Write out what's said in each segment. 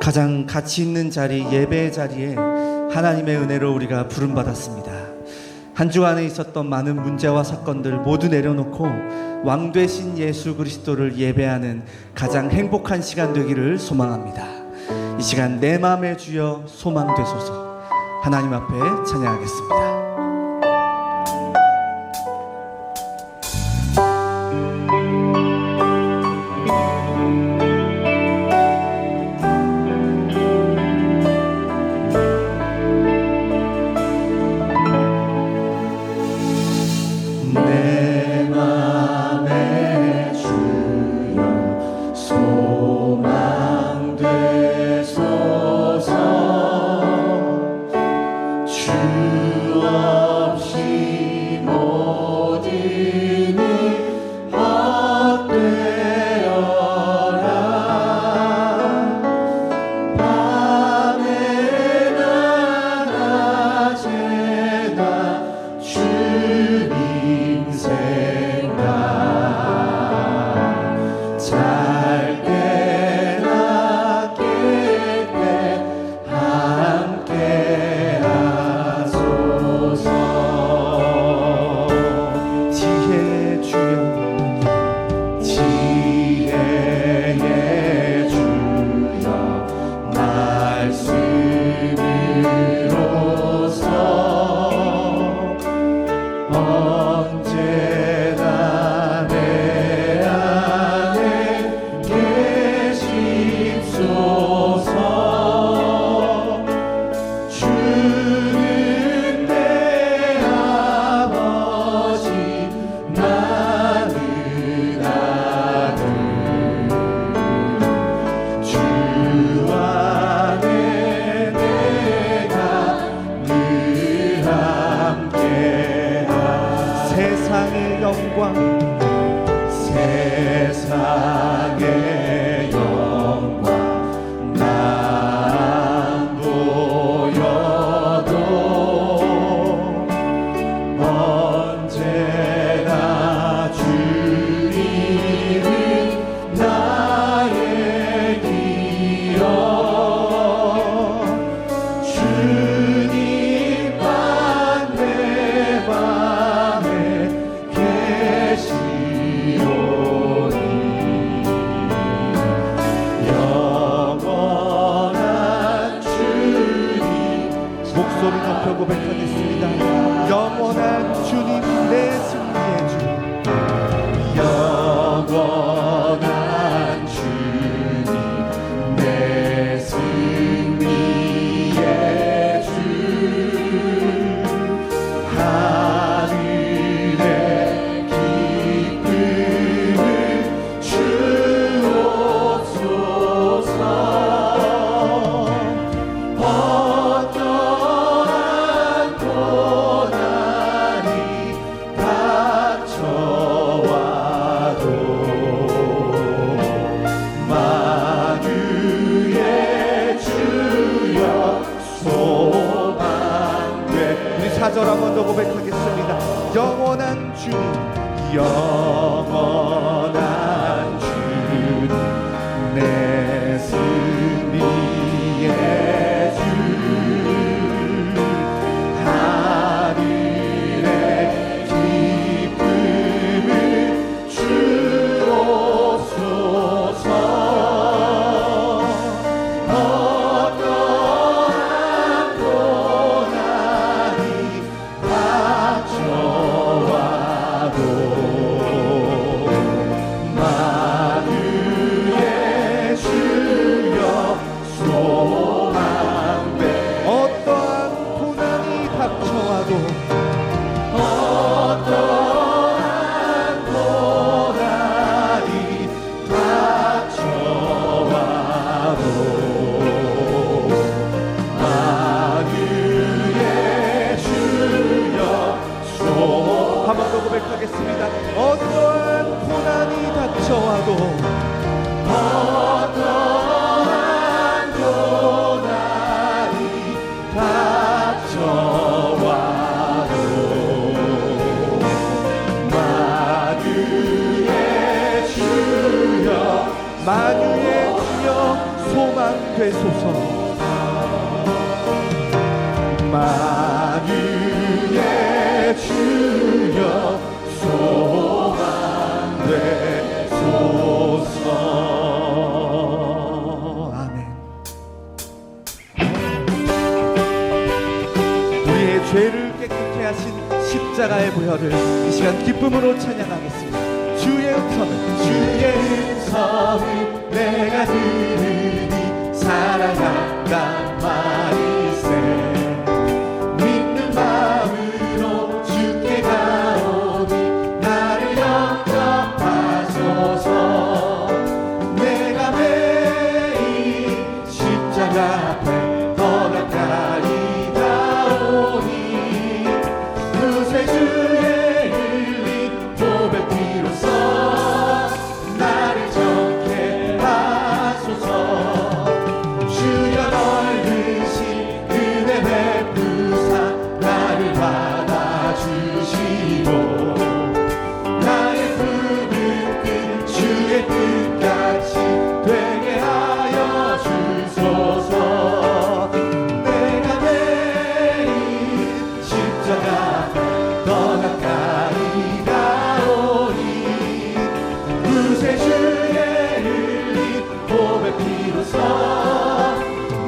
가장 가치 있는 자리, 예배의 자리에 하나님의 은혜로 우리가 부름받았습니다. 한 주간에 있었던 많은 문제와 사건들 모두 내려놓고 왕 되신 예수 그리스도를 예배하는 가장 행복한 시간 되기를 소망합니다. 이 시간 내 마음의 주여 소망 되소서. 하나님 앞에 찬양하겠습니다. 세상의 영광 난 보여도 언제나 주님은 나의 기억 주님만 내 맘에 계시오니 영원한 주님 목소리 높여 고백하겠습니다. 영원한 주님 내 승리의 주. 영원한 주님 내 승리의 주 하늘의 기쁨을 주옵소서 어떠한 고난이 닥쳐와도 만유의 주여 소망돼 우리 4절 한 번 더 고백하겠습니다. 영원한 주님, 영원한 주님 내 승리의 주 하늘의 기쁨을 주옵소서 어떠한 고난이 닥쳐와도 만유의 주여 소망돼 어떠한 고난이 닥쳐와도 어떠한 고난이 닥쳐와도 만유의 주여 한 번 더 고백하겠습니다. 어떠한 고난이 닥쳐와도 어떠한 고난이 닥쳐와도 만유의 주여 만유의 주여 소망 되소서. 만유의 주여 소망 되소서. 아멘. 우리의 죄를 깨끗게 하신 십자가의 보혈을 이 시간 기쁨으로 찬양하겠습니다. 주의 음성을 내가 들으니 사랑한단 말일세. 믿는 마음으로 주께 가오니 나를 영접하소서. 내가 매일 십자가 앞에 더 가까이 가오니 그새 주의 흘린 보배 피로써 나를 정케 하소서. 주여 넓으신 은혜 베푸사 나를 받아주시고 나의 푸른 끝 주의 뜻같이 되게 하여 주소서. 내가 매일 십자가 앞에 더 가까이 가오니 그새 주의 흘린 보배 피로써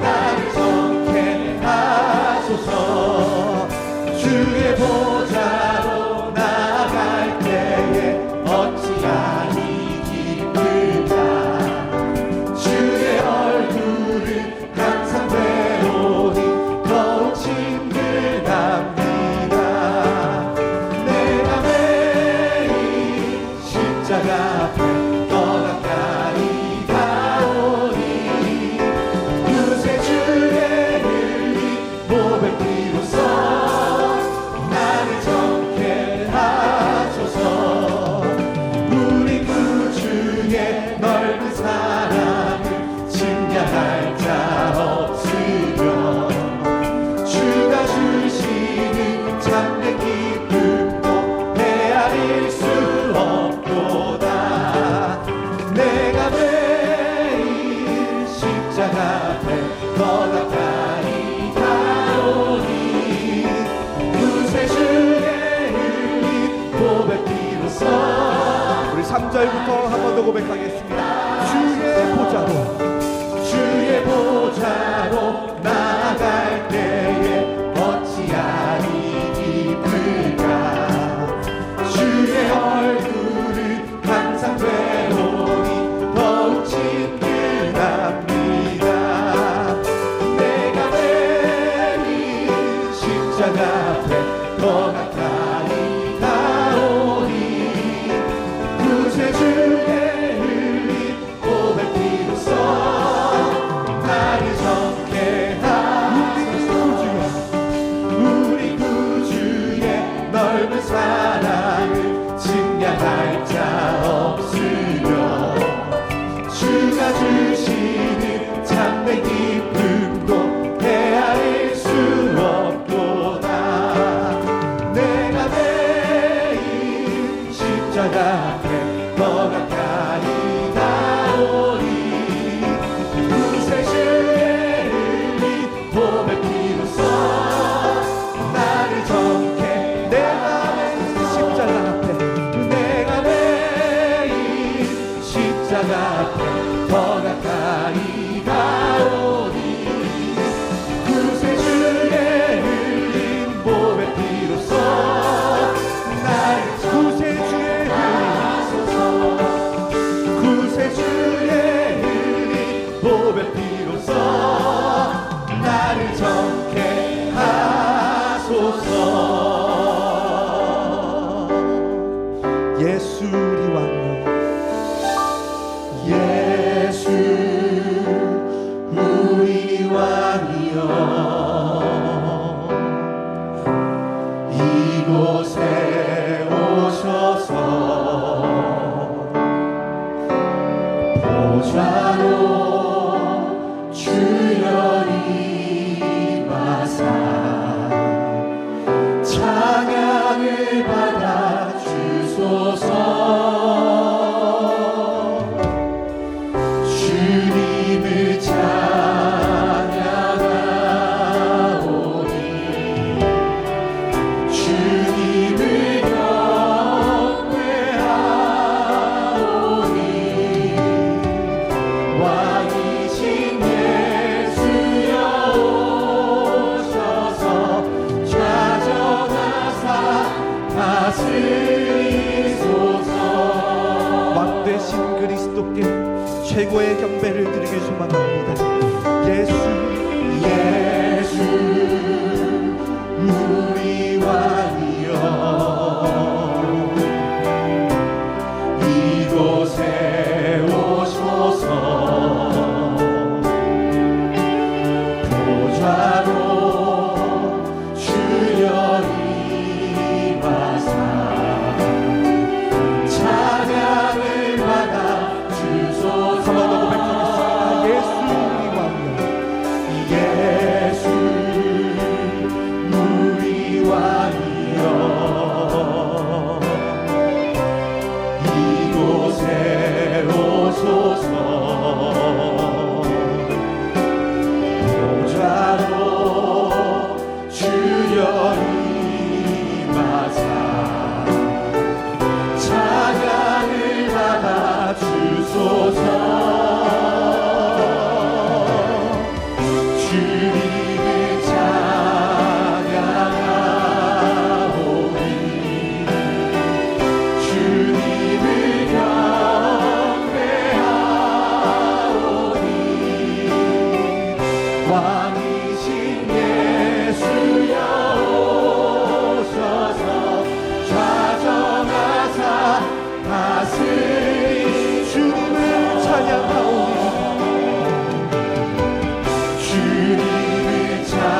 나를 정케 하소서. 주의 보좌로 나아갈 때에 어찌하니 기쁘다. 주의 얼굴을 항상 배우니 더욱 친근합니다. 내가 매일 십자가 앞에 더 가까이 가오니 그새 주의 흘린 보배 피로써 나를 정케 하소서. 우리 구주의 넓은 사랑을 측량할 자 없으며 주가 주시는 참된 기쁨도 헤아릴 수 없도다. 내가 매일 십자가 앞에 더 가까이 가오니 그새 주의 흘린 보배 피로써. 우리 3절부터 한 번 더 고백하겠습니다. 주의 보좌로 나아갈 때에 어찌하니 기쁠까. 주의 얼굴을 항상 배우니 더욱 친근합니다. 내가 매일 십자가 앞에 더 가까이 가오니 그새 주의 흘린 보배 피로써 나를 정케 하소서. 우리 구주의 넓은 사랑을 측량할 자 없으며 주가 주시는 참된 기쁨도 헤아릴 수 없도다. 내가 매일 십자가 앞에 더 가까이 가오니 그새 주의 흘린 보배 피로써 나를 정케. 내가 십자가 앞에 내가 매일 십자가 앞에 더 가까이 가오니 그새 주의 흘린 보배 피로써 나를 구세 주의 하소서. 그새 주의 흘린 보배 피로써 나를 정케 하소서. 예수 우리 왕이여. 예수 우리 왕이여 이곳에 오셔서 보좌로 주여 임하사 찬양을 받아 주소서. 주님 최고의 경배를 드리길 소망합니다. 예수 예수 우리 왕이여 이곳에 오소서 보좌로 주여 임하사 찬양을 받아 주소서. 한번 더 고백하겠습니다. 예수 우리 왕이여 예수 우리 왕이여 이곳에 오소서 보좌로 주여 임하사 찬양을 받아 주소서. 주님을 찬양하오니 주님을 경배하오니 왕이신 예수여 오셔서 좌정하사 다스리 주님을 찬양하오니 주님을 찬양하오니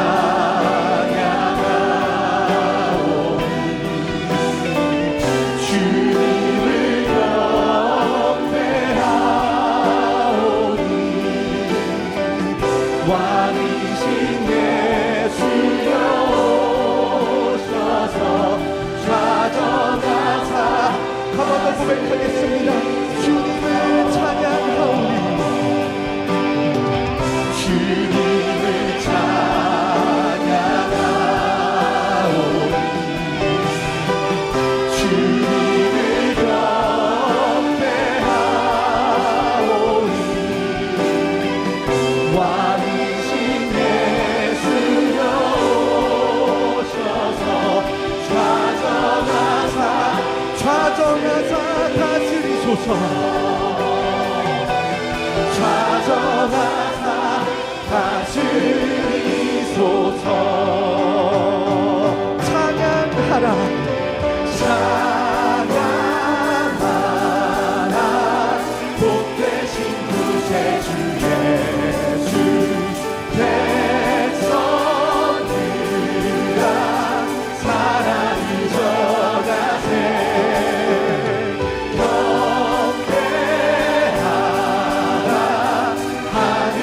주님을 경배하오니 왕이신 예수여 오셔서 좌정하사. 한번 더 고백하겠습니다. 주님을 찬양하오니 주님을 찬양하오니 주님을 경배하오니 왕이신 예수여 오셔서 좌정하사 다스리소서. 좌정하사 다스리소서. 찬양하라 찬양하라 복되신 구세주 예수 백성들아 사랑을 전하세 경배하라 하늘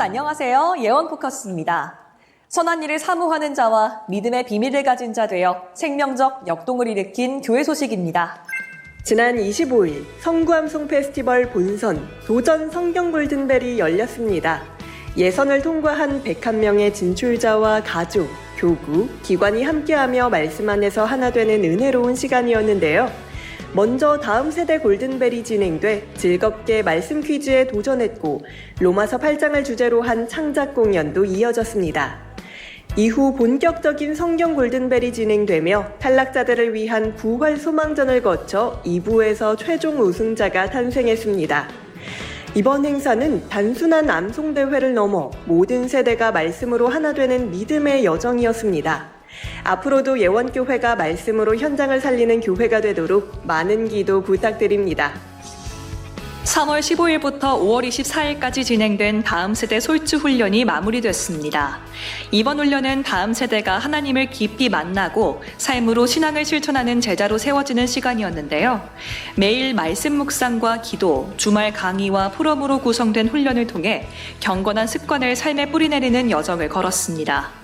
안녕하세요. 예원 포커스입니다. 선한 일을 사모하는 자와 믿음의 비밀을 가진 자 되어 생명적 역동을 일으킨 교회 소식입니다. 지난 25일 성구암송 페스티벌 본선 도전 성경 골든벨이 열렸습니다. 예선을 통과한 101명의 진출자와 가족, 교구, 기관이 함께하며 말씀 안에서 하나 되는 은혜로운 시간이었는데요. 먼저 다음 세대 골든벨이 진행돼 즐겁게 말씀 퀴즈에 도전했고 로마서 8장을 주제로 한 창작 공연도 이어졌습니다. 이후 본격적인 성경 골든벨이 진행되며 탈락자들을 위한 부활 소망전을 거쳐 2부에서 최종 우승자가 탄생했습니다. 이번 행사는 단순한 암송대회를 넘어 모든 세대가 말씀으로 하나 되는 믿음의 여정이었습니다. 앞으로도 예원교회가 말씀으로 현장을 살리는 교회가 되도록 많은 기도 부탁드립니다. 3월 15일부터 5월 24일까지 진행된 다음 세대 솔주 훈련이 마무리됐습니다. 이번 훈련은 다음 세대가 하나님을 깊이 만나고 삶으로 신앙을 실천하는 제자로 세워지는 시간이었는데요. 매일 말씀 묵상과 기도, 주말 강의와 포럼으로 구성된 훈련을 통해 경건한 습관을 삶에 뿌리내리는 여정을 걸었습니다.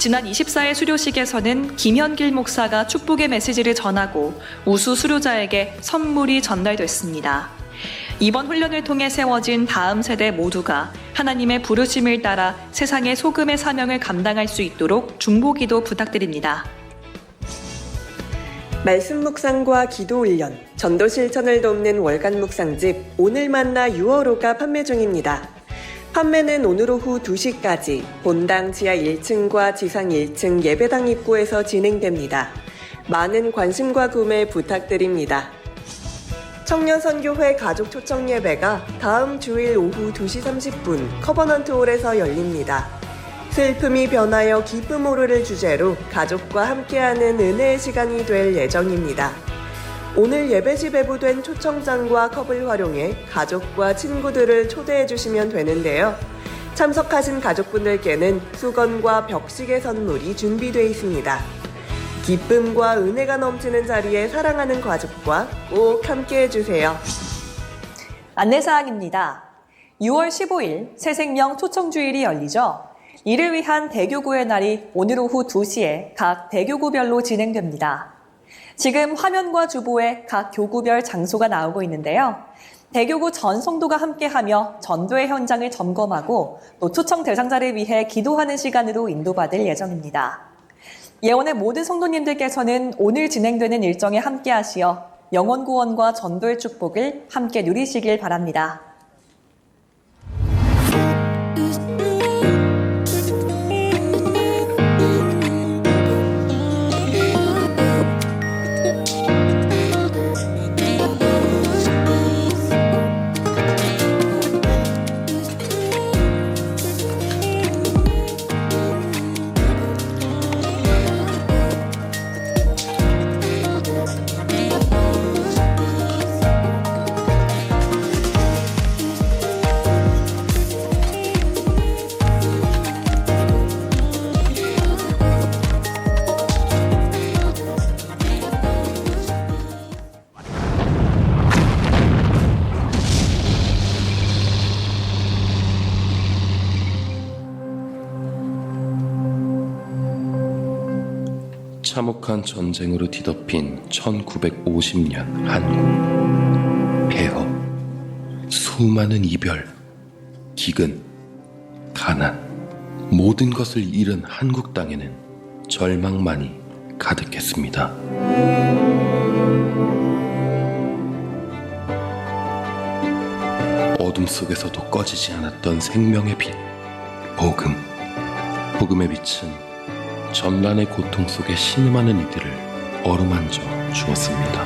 지난 24일 수료식에서는 김현길 목사가 축복의 메시지를 전하고 우수 수료자에게 선물이 전달됐습니다. 이번 훈련을 통해 세워진 다음 세대 모두가 하나님의 부르심을 따라 세상의 소금의 사명을 감당할 수 있도록 중보기도 부탁드립니다. 말씀 묵상과 기도 훈련, 전도 실천을 돕는 월간 묵상집 오늘 만나 6월호가 판매 중입니다. 판매는 오늘 오후 2시까지 본당 지하 1층과 지상 1층 예배당 입구에서 진행됩니다. 많은 관심과 구매 부탁드립니다. 청년선교회 가족 초청 예배가 다음 주일 오후 2시 30분 커버넌트홀에서 열립니다. 슬픔이 변하여 기쁨 오르를 주제로 가족과 함께하는 은혜의 시간이 될 예정입니다. 오늘 예배 시 배부된 초청장과 컵을 활용해 가족과 친구들을 초대해 주시면 되는데요. 참석하신 가족분들께는 수건과 벽시계 선물이 준비되어 있습니다. 기쁨과 은혜가 넘치는 자리에 사랑하는 가족과 꼭 함께해 주세요. 안내사항입니다. 6월 15일 새생명 초청주일이 열리죠. 이를 위한 대교구의 날이 오늘 오후 2시에 각 대교구별로 진행됩니다. 지금 화면과 주보에 각 교구별 장소가 나오고 있는데요. 대교구 전 성도가 함께하며 전도의 현장을 점검하고 또 초청 대상자를 위해 기도하는 시간으로 인도받을 예정입니다. 예원의 모든 성도님들께서는 오늘 진행되는 일정에 함께하시어 영혼 구원과 전도의 축복을 함께 누리시길 바랍니다. 참혹한 전쟁으로 뒤덮인 1950년 한국. 폐허, 수많은 이별, 기근, 가난, 모든 것을 잃은 한국 땅에는 절망만이 가득했습니다. 어둠 속에서도 꺼지지 않았던 생명의 빛, 복음. 복음의 빛은 전란의 고통 속에 신음하는 이들을 어루만져 주었습니다.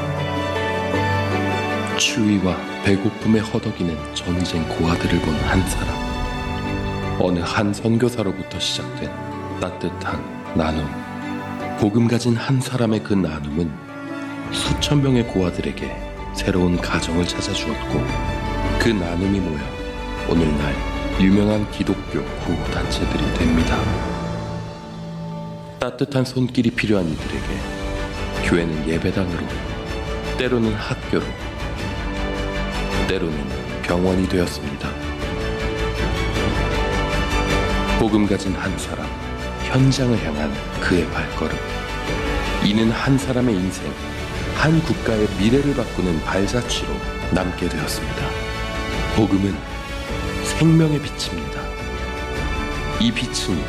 추위와 배고픔에 허덕이는 전쟁 고아들을 본 한 사람. 어느 한 선교사로부터 시작된 따뜻한 나눔. 복음 가진 한 사람의 그 나눔은 수천 명의 고아들에게 새로운 가정을 찾아주었고, 그 나눔이 모여 오늘날 유명한 기독교 구호단체들이 됩니다. 따뜻한 손길이 필요한 이들에게 교회는 예배당으로, 때로는 학교로, 때로는 병원이 되었습니다. 복음 가진 한 사람, 현장을 향한 그의 발걸음. 이는 한 사람의 인생, 한 국가의 미래를 바꾸는 발자취로 남게 되었습니다. 복음은 생명의 빛입니다. 이 빛은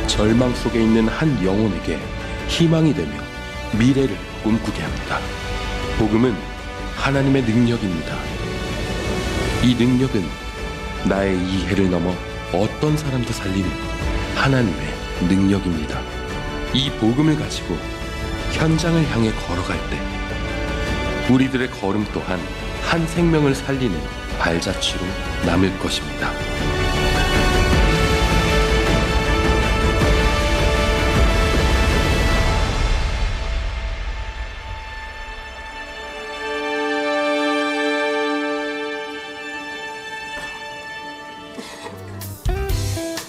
절망 속에 있는 한 영혼에게 희망이 되며 미래를 꿈꾸게 합니다. 복음은 하나님의 능력입니다. 이 능력은 나의 이해를 넘어 어떤 사람도 살리는 하나님의 능력입니다. 이 복음을 가지고 현장을 향해 걸어갈 때 우리들의 걸음 또한 한 생명을 살리는 발자취로 남을 것입니다.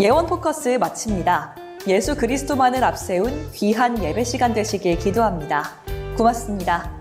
예원 포커스 마칩니다. 예수 그리스도만을 앞세운 귀한 예배 시간 되시길 기도합니다. 고맙습니다.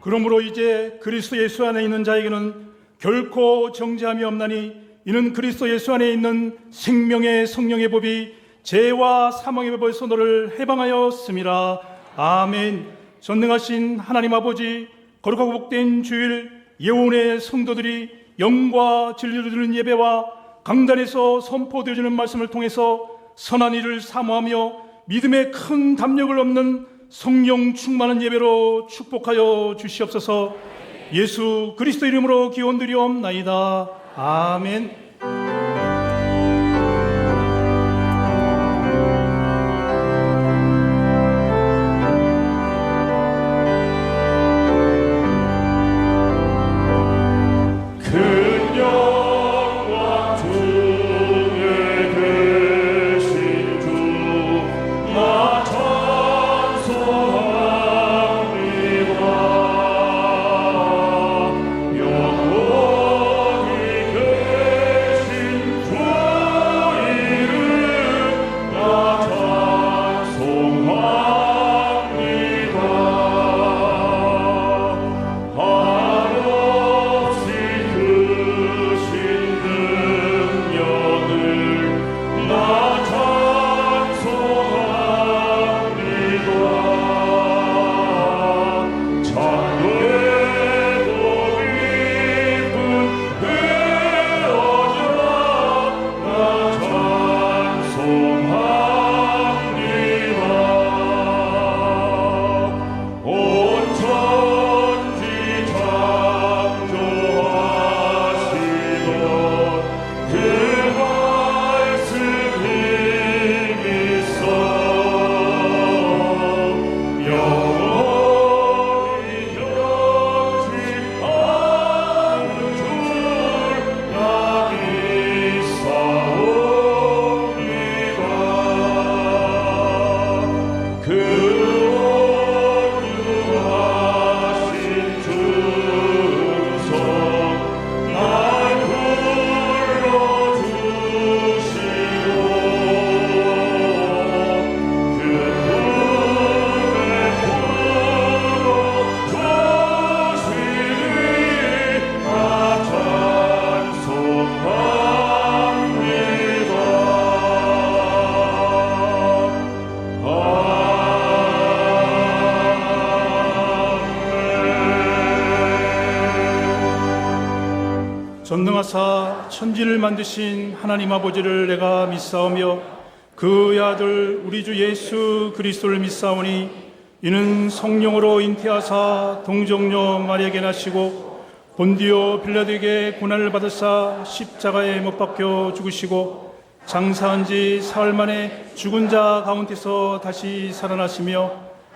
그러므로 이제 그리스도 예수 안에 있는 자에게는 결코 정죄함이 없나니 이는 그리스도 예수 안에 있는 생명의 성령의 법이 죄와 사망의 법에서 너를 해방하였음이라. 아멘. 전능하신 하나님 아버지, 거룩하고 복된 주일 예언의 성도들이 영과 진리로 드리는 예배와 강단에서 선포되어지는 말씀을 통해서 선한 일을 사모하며 믿음의 큰 담력을 얻는 성령 충만한 예배로 축복하여 주시옵소서. 예수 그리스도 이름으로 기원드리옵나이다. 아멘. 전능하사 천지를 만드신 하나님 아버지를 내가 믿사오며 그의 아들 우리 주 예수 그리스도를 믿사오니 이는 성령으로 잉태하사 동정녀 마리아에게 나시고 본디오 빌라도에게 고난을 받으사 십자가에 못 박혀 죽으시고 장사한 지 사흘 만에 죽은 자 가운데서 다시 살아나시며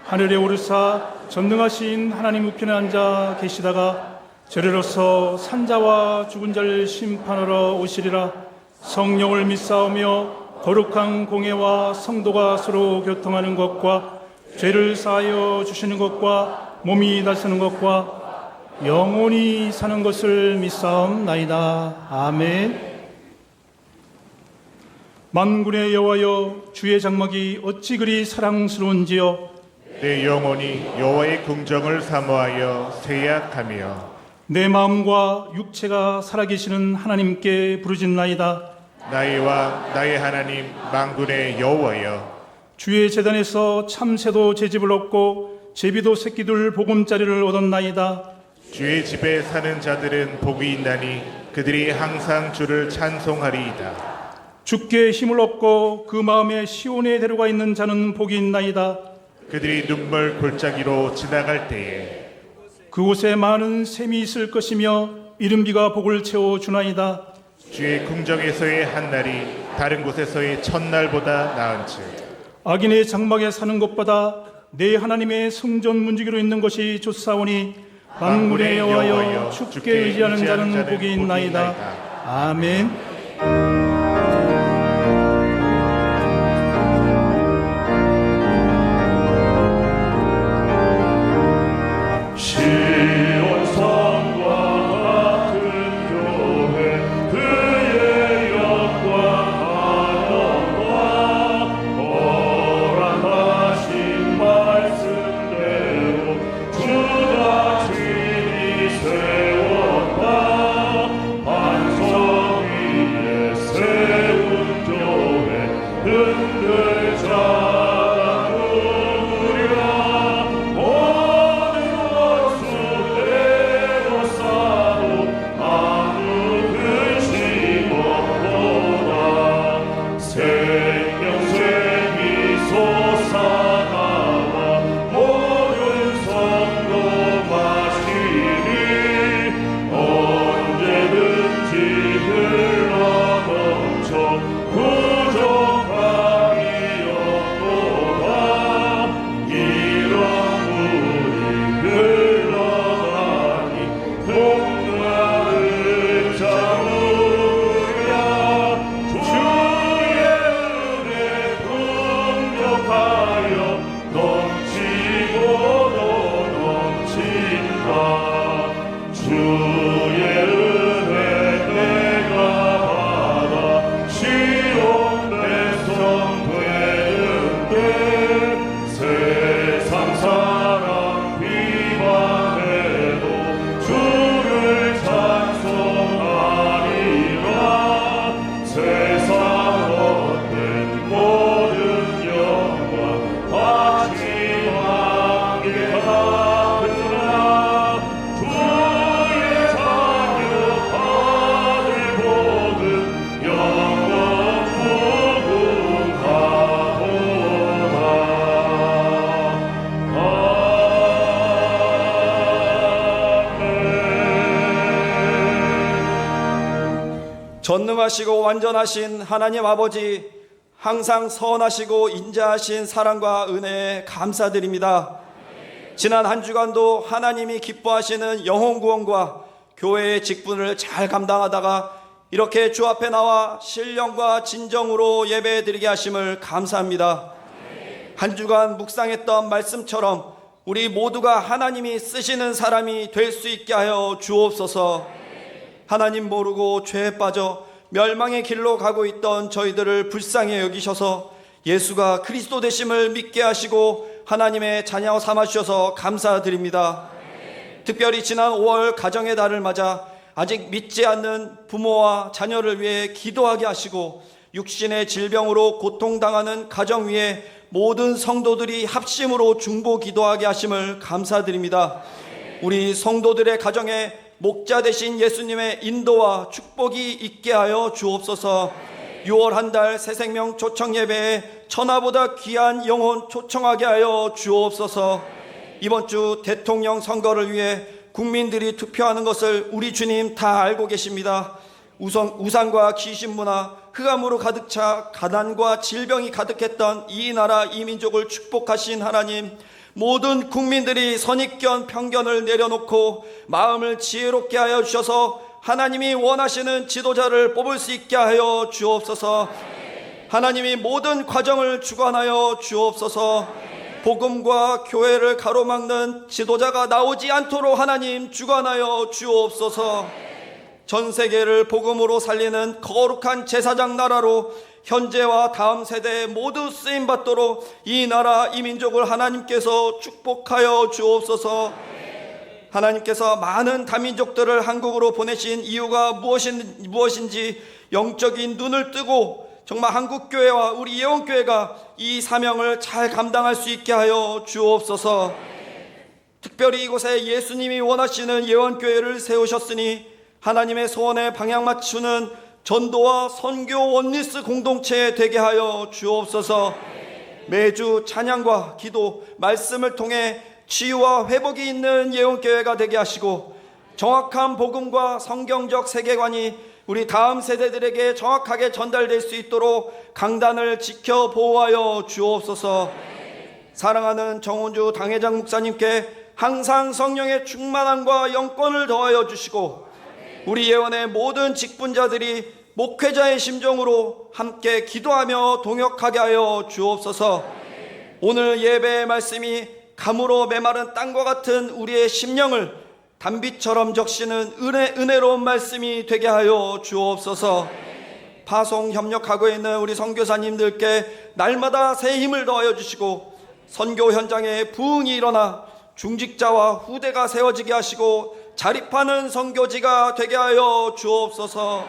하늘에 오르사 전능하신 하나님 우편에 앉아 계시다가 저리로서 산자와 죽은 자를 심판하러 오시리라. 성령을 믿사오며 거룩한 공예와 성도가 서로 교통하는 것과 죄를 사하여 주시는 것과 몸이 다스는 것과 영원히 사는 것을 믿사옵나이다. 아멘. 만군의 여호와여, 주의 장막이 어찌 그리 사랑스러운지요. 내 영혼이 여호와의 궁정을 사모하여 세약하며 내 마음과 육체가 살아계시는 하나님께 부르짖나이다. 나의 나의 하나님 만군의 여호와여, 주의 제단에서 참새도 제집을 얻고 제비도 새끼들 보금자리를 얻었나이다. 주의 집에 사는 자들은 복이 있나니 그들이 항상 주를 찬송하리이다. 주께 힘을 얻고 그 마음에 시온에 데려가 있는 자는 복이 있나이다. 그들이 눈물 골짜기로 지나갈 때에 그곳에 많은 샘이 있을 것이며 이른비가 복을 채워 주나이다. 주의 궁정에서의 한날이 다른 곳에서의 첫날보다 나은즉 악인의 장막에 사는 것보다 내 하나님의 성전 문지기로 있는 것이 좋사오니 만군의 여호와여, 주께 의지하는 자는 복이 있나이다. 아멘. 주가 주의 전능하시고 완전하신 하나님 아버지, 항상 선하시고 인자하신 사랑과 은혜에 감사드립니다. 지난 한 주간도 하나님이 기뻐하시는 영혼 구원과 교회의 직분을 잘 감당하다가 이렇게 주 앞에 나와 신령과 진정으로 예배드리게 하심을 감사합니다. 한 주간 묵상했던 말씀처럼 우리 모두가 하나님이 쓰시는 사람이 될 수 있게 하여 주옵소서. 하나님 모르고 죄에 빠져 멸망의 길로 가고 있던 저희들을 불쌍히 여기셔서 예수가 그리스도 되심을 믿게 하시고 하나님의 자녀 삼아주셔서 감사드립니다. 특별히 지난 5월 가정의 달을 맞아 아직 믿지 않는 부모와 자녀를 위해 기도하게 하시고 육신의 질병으로 고통당하는 가정 위에 모든 성도들이 합심으로 중보 기도하게 하심을 감사드립니다. 우리 성도들의 가정에 목자 되신 예수님의 인도와 축복이 있게 하여 주옵소서. 6월 한 달 새생명 초청 예배에 천하보다 귀한 영혼 초청하게 하여 주옵소서. 이번 주 대통령 선거를 위해 국민들이 투표하는 것을 우리 주님 다 알고 계십니다. 우상과 귀신 문화, 흑암으로 가득 차 가난과 질병이 가득했던 이 나라 이 민족을 축복하신 하나님, 모든 국민들이 선입견 편견을 내려놓고 마음을 지혜롭게 하여 주셔서 하나님이 원하시는 지도자를 뽑을 수 있게 하여 주옵소서. 하나님이 모든 과정을 주관하여 주옵소서. 복음과 교회를 가로막는 지도자가 나오지 않도록 하나님 주관하여 주옵소서. 전 세계를 복음으로 살리는 거룩한 제사장 나라로 현재와 다음 세대에 모두 쓰임받도록 이 나라 이 민족을 하나님께서 축복하여 주옵소서. 하나님께서 많은 다민족들을 한국으로 보내신 이유가 무엇인지 영적인 눈을 뜨고 정말 한국교회와 우리 예원교회가 이 사명을 잘 감당할 수 있게 하여 주옵소서. 특별히 이곳에 예수님이 원하시는 예원교회를 세우셨으니 하나님의 소원에 방향 맞추는 전도와 선교 원리스 공동체 되게 하여 주옵소서. 매주 찬양과 기도, 말씀을 통해 치유와 회복이 있는 예원교회가 되게 하시고 정확한 복음과 성경적 세계관이 우리 다음 세대들에게 정확하게 전달될 수 있도록 강단을 지켜 보호하여 주옵소서. 사랑하는 정은주 당회장 목사님께 항상 성령의 충만함과 영권을 더하여 주시고 우리 예원의 모든 직분자들이 목회자의 심정으로 함께 기도하며 동역하게 하여 주옵소서. 오늘 예배의 말씀이 감으로 메마른 땅과 같은 우리의 심령을 단비처럼 적시는 은혜로운 말씀이 되게 하여 주옵소서. 파송 협력하고 있는 우리 선교사님들께 날마다 새 힘을 더하여 주시고 선교 현장에 부흥이 일어나 중직자와 후대가 세워지게 하시고 자립하는 선교지가 되게 하여 주옵소서.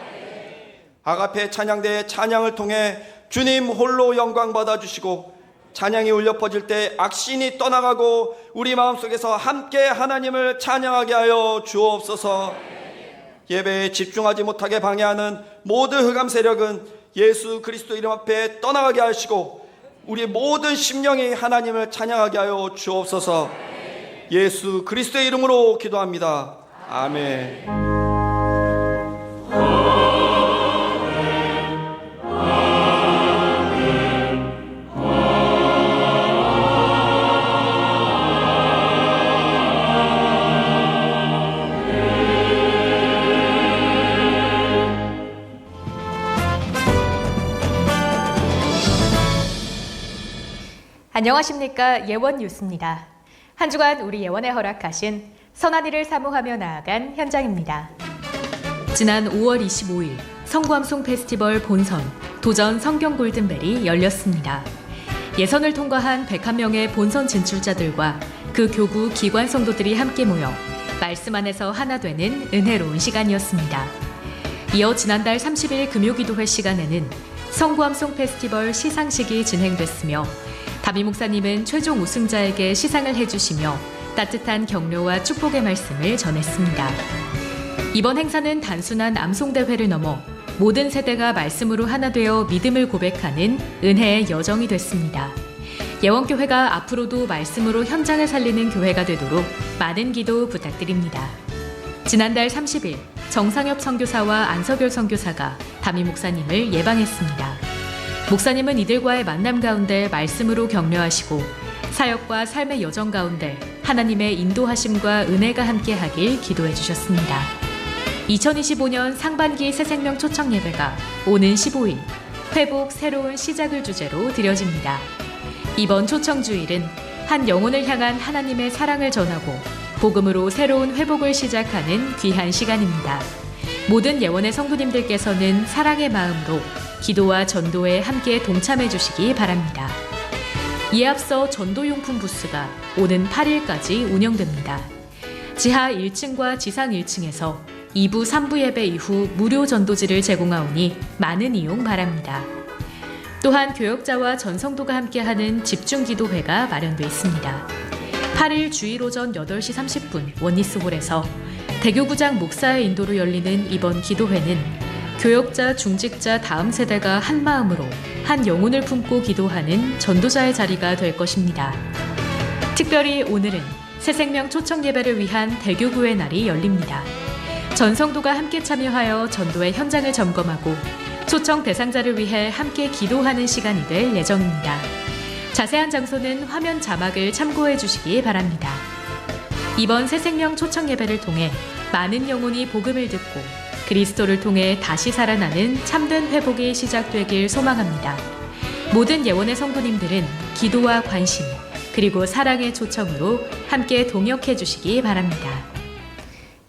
아가페 찬양대의 찬양을 통해 주님 홀로 영광 받아주시고 찬양이 울려 퍼질 때 악신이 떠나가고 우리 마음속에서 함께 하나님을 찬양하게 하여 주옵소서. 예배에 집중하지 못하게 방해하는 모든 흑암 세력은 예수 그리스도 이름 앞에 떠나가게 하시고 우리 모든 심령이 하나님을 찬양하게 하여 주옵소서. 예수 그리스도의 이름으로 기도합니다. 아멘. 안녕하십니까. 예원 뉴스입니다. 한 주간 우리 예원에 허락하신 선한 일을 사모하며 나아간 현장입니다. 지난 5월 25일 성구암송 페스티벌 본선 도전 성경 골든벨이 열렸습니다. 예선을 통과한 101명의 본선 진출자들과 그 교구 기관 성도들이 함께 모여 말씀 안에서 하나 되는 은혜로운 시간이었습니다. 이어 지난달 30일 금요기도회 시간에는 성구암송 페스티벌 시상식이 진행됐으며 다비 목사님은 최종 우승자에게 시상을 해주시며 따뜻한 격려와 축복의 말씀을 전했습니다. 이번 행사는 단순한 암송대회를 넘어 모든 세대가 말씀으로 하나 되어 믿음을 고백하는 은혜의 여정이 됐습니다. 예원교회가 앞으로도 말씀으로 현장을 살리는 교회가 되도록 많은 기도 부탁드립니다. 지난달 30일 정상엽 선교사와 안석열 선교사가 담임 목사님을 예방했습니다. 목사님은 이들과의 만남 가운데 말씀으로 격려하시고 사역과 삶의 여정 가운데 하나님의 인도하심과 은혜가 함께하길 기도해 주셨습니다. 2025년 상반기 새생명 초청 예배가 오는 15일 회복 새로운 시작을 주제로 드려집니다. 이번 초청 주일은 한 영혼을 향한 하나님의 사랑을 전하고 복음으로 새로운 회복을 시작하는 귀한 시간입니다. 모든 예원의 성도님들께서는 사랑의 마음으로 기도와 전도에 함께 동참해 주시기 바랍니다. 이에 앞서 전도용품 부스가 오는 8일까지 운영됩니다. 지하 1층과 지상 1층에서 2부, 3부 예배 이후 무료 전도지를 제공하오니 많은 이용 바랍니다. 또한 교역자와 전성도가 함께하는 집중기도회가 마련되어 있습니다. 8일 주일 오전 8시 30분 원리스홀에서 대교구장 목사의 인도로 열리는 이번 기도회는 교역자, 중직자 다음 세대가 한 마음으로 한 영혼을 품고 기도하는 전도자의 자리가 될 것입니다. 특별히 오늘은 새생명 초청 예배를 위한 대교구의 날이 열립니다. 전성도가 함께 참여하여 전도의 현장을 점검하고 초청 대상자를 위해 함께 기도하는 시간이 될 예정입니다. 자세한 장소는 화면 자막을 참고해 주시기 바랍니다. 이번 새생명 초청 예배를 통해 많은 영혼이 복음을 듣고 그리스도를 통해 다시 살아나는 참된 회복이 시작되길 소망합니다. 모든 예원의 성도님들은 기도와 관심 그리고 사랑의 초청으로 함께 동역해 주시기 바랍니다.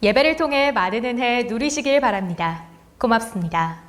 예배를 통해 많은 은혜 누리시길 바랍니다. 고맙습니다.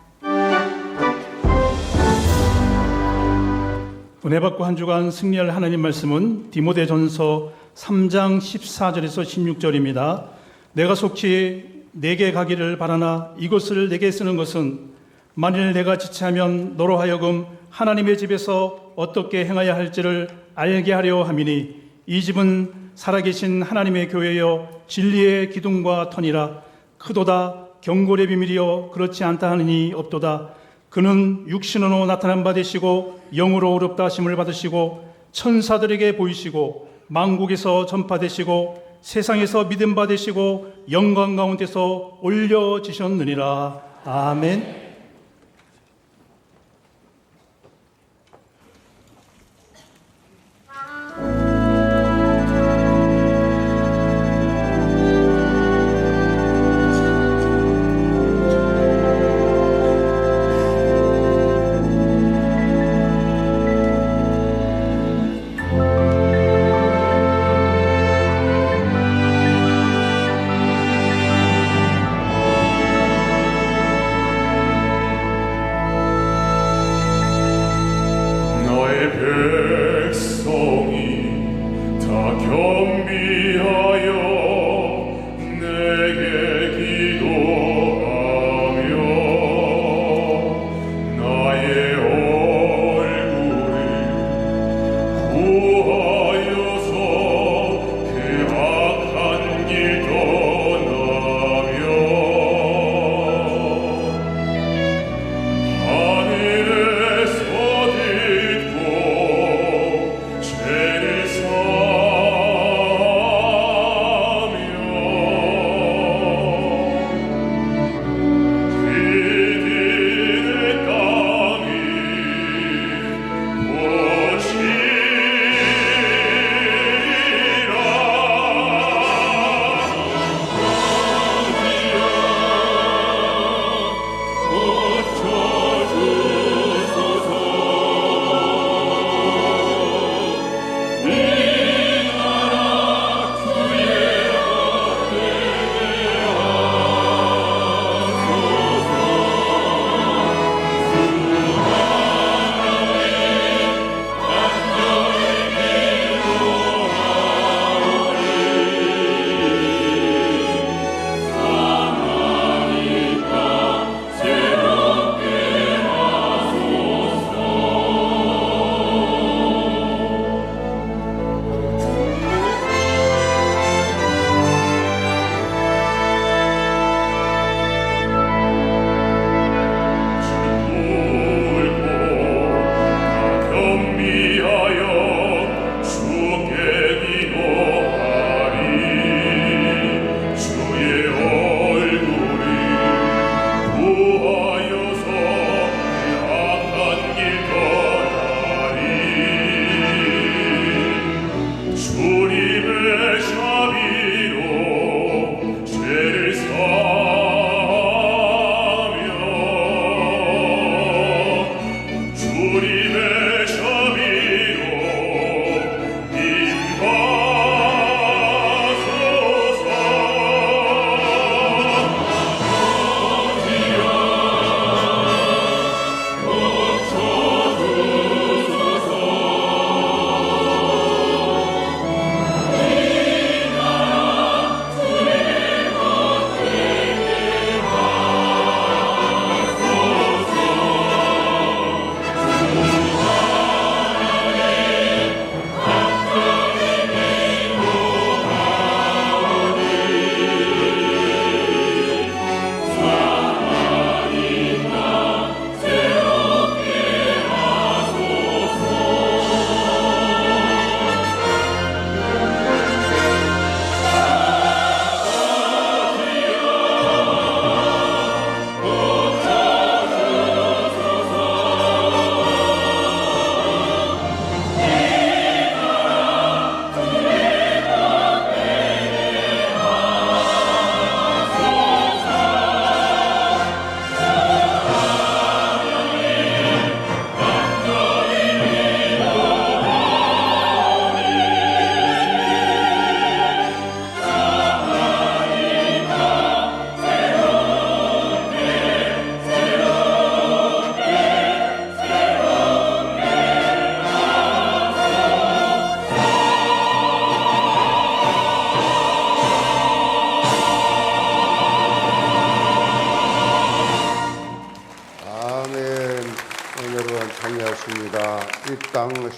은혜 받고 한 주간 승리할 하나님 말씀은 디모데전서 3장 14절에서 16절입니다. 내가 속히 내게 가기를 바라나 이것을 내게 쓰는 것은 만일 내가 지체하면 너로 하여금 하나님의 집에서 어떻게 행하여 할지를 알게 하려 함이니 이 집은 살아계신 하나님의 교회여 진리의 기둥과 터니라. 크도다 경골의 비밀이여 그렇지 않다 하느니 없도다. 그는 육신으로 나타난 바 되시고 영으로 어렵다 하심을 받으시고 천사들에게 보이시고 만국에서 전파되시고 세상에서 믿음 받으시고 영광 가운데서 올려지셨느니라. 아멘.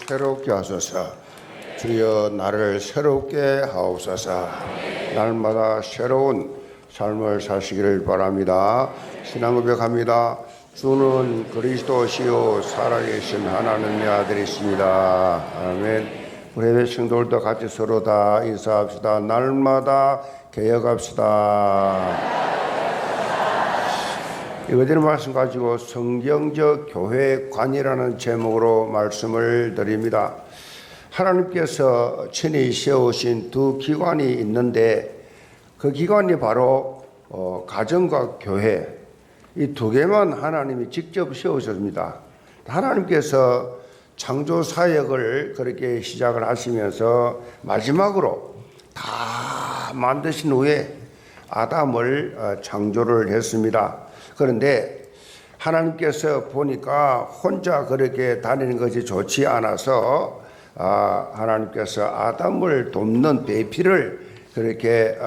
새롭게 하소서. 주여 나를 새롭게 하옵소서. 날마다 새로운 삶을 사시기를 바랍니다. 신앙 고백합니다. 주는 그리스도시요 살아계신 하나님의 아들이십니다. 아멘. 우리 예배 성도들도 같이 서로 다 인사합시다. 날마다 개혁합시다. 이거들 말씀 가지고 성경적 교회관이라는 제목으로 말씀을 드립니다. 하나님께서 친히 세우신 두 기관이 있는데 그 기관이 바로 가정과 교회, 이 두 개만 하나님이 직접 세우셨습니다. 하나님께서 창조 사역을 그렇게 시작을 하시면서 마지막으로 다 만드신 후에 아담을 창조를 했습니다. 그런데 하나님께서 보니까 혼자 그렇게 다니는 것이 좋지 않아서 하나님께서 아담을 돕는 배필을 그렇게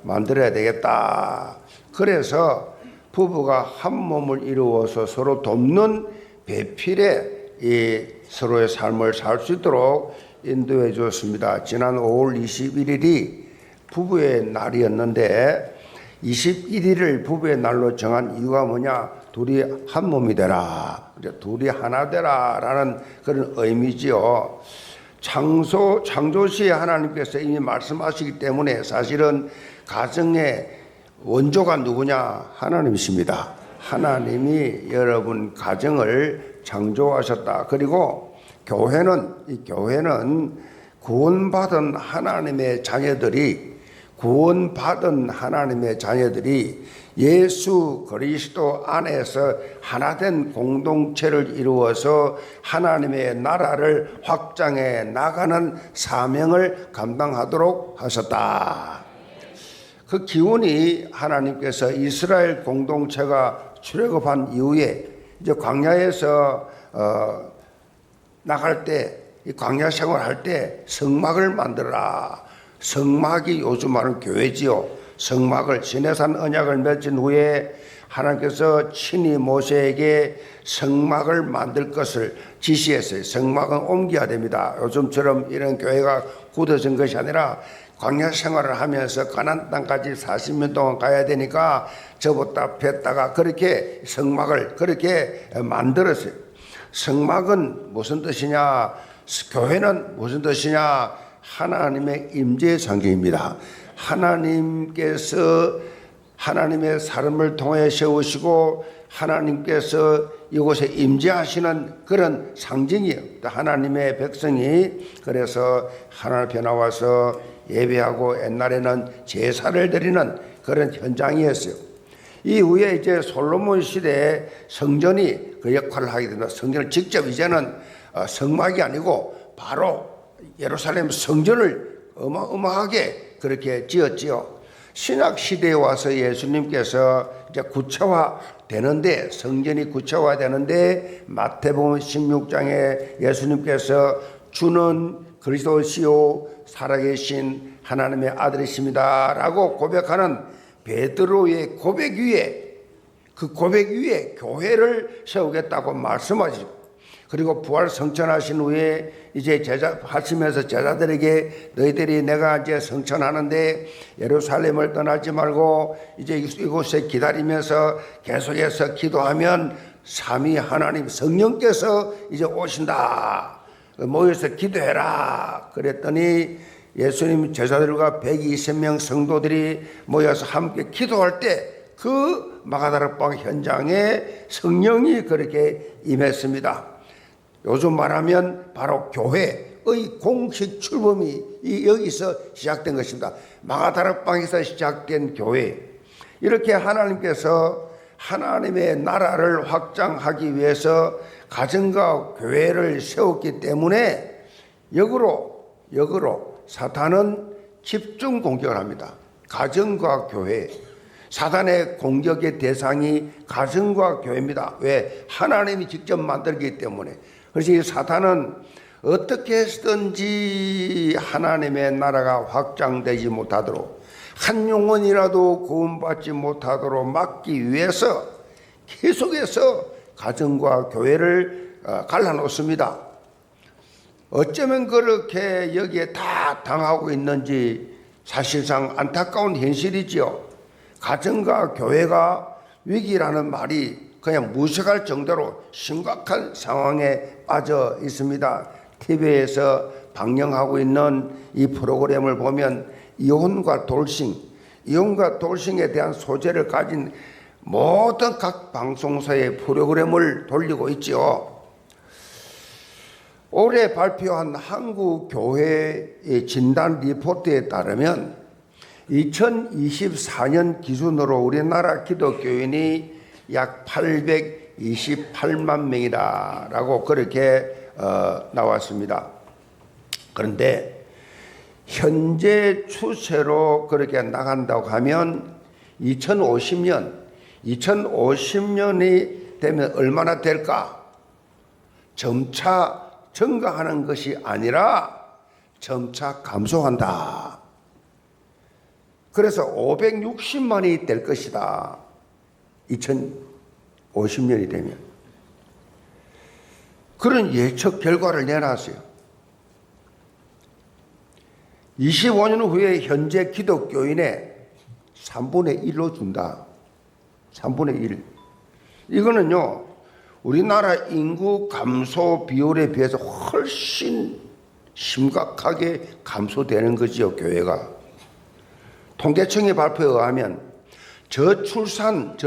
만들어야 되겠다. 그래서 부부가 한 몸을 이루어서 서로 돕는 배필에 이 서로의 삶을 살 수 있도록 인도해 주었습니다. 지난 5월 21일이 부부의 날이었는데 21일을 부부의 날로 정한 이유가 뭐냐? 둘이 한 몸이 되라. 둘이 하나 되라. 라는 그런 의미지요. 창조시에 하나님께서 이미 말씀하시기 때문에 사실은 가정의 원조가 누구냐? 하나님이십니다. 하나님이 여러분 가정을 창조하셨다. 그리고 이 교회는 구원받은 하나님의 자녀들이 예수 그리스도 안에서 하나된 공동체를 이루어서 하나님의 나라를 확장해 나가는 사명을 감당하도록 하셨다. 그 기운이 하나님께서 이스라엘 공동체가 출애굽한 이후에 이제 광야에서 나갈 때, 이 광야 생활할 때 성막을 만들어라. 성막이 요즘 말하는 교회지요. 성막을 시내산 언약을 맺은 후에 하나님께서 친히 모세에게 성막을 만들 것을 지시했어요. 성막은 옮겨야 됩니다. 요즘처럼 이런 교회가 굳어진 것이 아니라 광야 생활을 하면서 가나안 땅까지 40년 동안 가야 되니까 접었다 폈다가 그렇게 성막을 그렇게 만들었어요. 성막은 무슨 뜻이냐? 교회는 무슨 뜻이냐? 하나님의 임재 상징입니다. 하나님께서 하나님의 사람을 통해 세우시고 하나님께서 이곳에 임재하시는 그런 상징이에요. 하나님의 백성이 그래서 하나님 앞에 나와서 예배하고 옛날에는 제사를 드리는 그런 현장이었어요. 이후에 이제 솔로몬 시대에 성전이 그 역할을 하게 된다. 성전을 직접 이제는 성막이 아니고 바로 예루살렘 성전을 어마어마하게 그렇게 지었지요. 신약 시대에 와서 예수님께서 이제 구체화되는데 성전이 구체화되는데 마태복음 16장에 예수님께서 주는 그리스도시요 살아계신 하나님의 아들이십니다라고 고백하는 베드로의 고백 위에 그 고백 위에 교회를 세우겠다고 말씀하시고 그리고 부활 성천하신 후에 이제 하시면서 제자들에게 너희들이 내가 이제 성천하는데 예루살렘을 떠나지 말고 이제 이곳에 기다리면서 계속해서 기도하면 삼위 하나님 성령께서 이제 오신다. 모여서 기도해라. 그랬더니 예수님 제자들과 120명 성도들이 모여서 함께 기도할 때 그 마가다락방 현장에 성령이 그렇게 임했습니다. 요즘 말하면 바로 교회의 공식 출범이 여기서 시작된 것입니다. 마가다락방에서 시작된 교회. 이렇게 하나님께서 하나님의 나라를 확장하기 위해서 가정과 교회를 세웠기 때문에 역으로 사탄은 집중 공격을 합니다. 가정과 교회. 사탄의 공격의 대상이 가정과 교회입니다. 왜? 하나님이 직접 만들기 때문에. 그래서 이 사탄은 어떻게 해서든지 하나님의 나라가 확장되지 못하도록 한 영혼이라도 구원받지 못하도록 막기 위해서 계속해서 가정과 교회를 갈라놓습니다. 어쩌면 그렇게 여기에 다 당하고 있는지 사실상 안타까운 현실이지요. 가정과 교회가 위기라는 말이 그냥 무색할 정도로 심각한 상황에 빠져 있습니다. TV에서 방영하고 있는 이 프로그램을 보면 이혼과 돌싱에 대한 소재를 가진 모든 각 방송사의 프로그램을 돌리고 있지요. 올해 발표한 한국교회의 진단 리포트에 따르면 2024년 기준으로 우리나라 기독교인이 약 828만 명이다라고 그렇게 나왔습니다. 그런데 현재 추세로 그렇게 나간다고 하면 2050년이 되면 얼마나 될까? 점차 증가하는 것이 아니라 점차 감소한다. 그래서 560만이 될 것이다. 2050년이 되면. 그런 예측 결과를 내놨어요. 25년 후에 현재 기독교인의 3분의 1로 준다. 3분의 1. 이거는요, 우리나라 인구 감소 비율에 비해서 훨씬 심각하게 감소되는 거지요, 교회가. 통계청의 발표에 의하면 저출산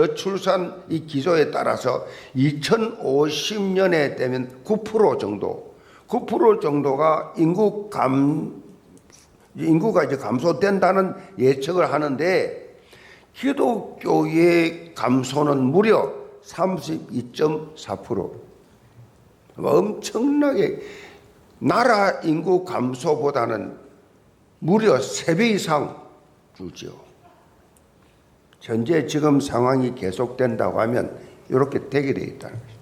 이 기조에 따라서 2050년에 되면 9% 정도가 인구가 이제 감소된다는 예측을 하는데 기독교의 감소는 무려 32.4%. 엄청나게 나라 인구 감소보다는 무려 3배 이상 줄지요. 현재 지금 상황이 계속된다고 하면 이렇게 되게 되어 있다는 것입니다.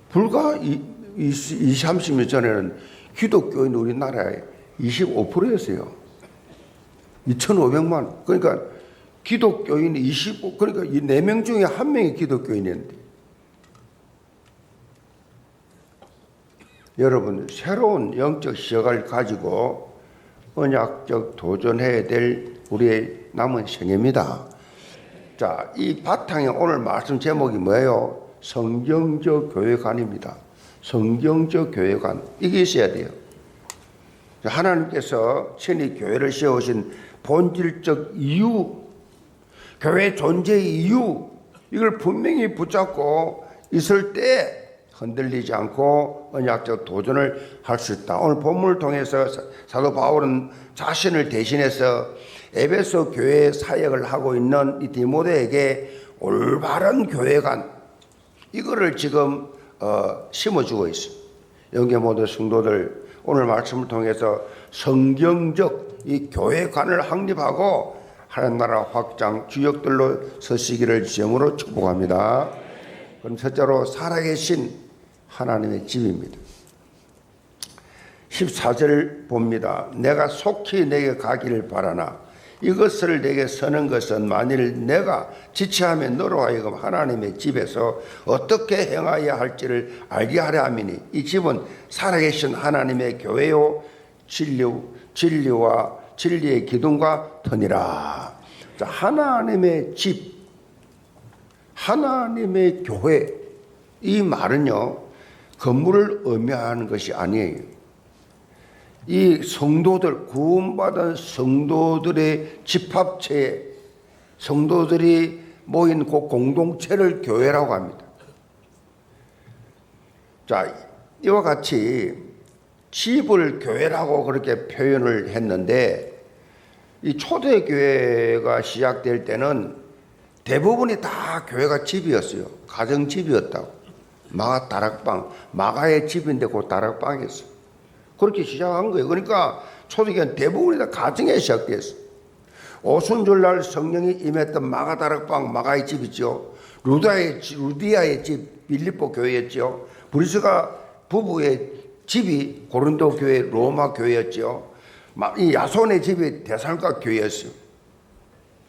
불과 20, 30년 전에는 기독교인 우리나라에 25%였어요. 2,500만. 그러니까 기독교인이 25, 그러니까 이 4명 중에 1명이 기독교인이었는데. 여러분, 새로운 영적 시각을 가지고 언약적 도전해야 될 우리의 남은 생애입니다. 자, 이 바탕에 오늘 말씀 제목이 뭐예요? 성경적 교회관입니다. 성경적 교회관. 이게 있어야 돼요. 하나님께서 친히 교회를 세우신 본질적 이유, 교회 존재의 이유, 이걸 분명히 붙잡고 있을 때 흔들리지 않고 언약적 도전을 할 수 있다. 오늘 본문을 통해서 사도 바울은 자신을 대신해서 에베소 교회 사역을 하고 있는 이 디모데에게 올바른 교회관, 이거를 지금 심어주고 있어요. 영계 모든 성도들, 오늘 말씀을 통해서 성경적 이 교회관을 확립하고 하나님 나라 확장 주역들로 서시기를 주님으로 축복합니다. 그럼 첫째로 살아계신 하나님의 집입니다. 14절 봅니다. 내가 속히 내게 가기를 바라나 이것을 내게 서는 것은 만일 내가 지체하면 너로 하여금 하나님의 집에서 어떻게 행하여야 할지를 알게 하려 함이니 이 집은 살아계신 하나님의 교회요 진리와 진리의 기둥과 터니라. 자, 하나님의 집, 하나님의 교회, 이 말은요 건물을 의미하는 것이 아니에요. 이 성도들, 구원받은 성도들의 집합체, 성도들이 모인 그 공동체를 교회라고 합니다. 자, 이와 같이 집을 교회라고 그렇게 표현을 했는데 이 초대교회가 시작될 때는 대부분이 다 교회가 집이었어요. 가정집이었다고. 마가 다락방, 마가의 집인데 그 다락방이었어요. 그렇게 시작한 거예요. 그러니까 초대교회는 대부분이 다 가정에 시작됐어요. 오순절날 성령이 임했던 마가 다락방, 마가의 집이죠. 루디아의 집, 빌립보 교회였죠. 브리스가 부부의 집이 고린도 교회, 로마 교회였죠. 이 야손의 집이 데살로니가 교회였어요.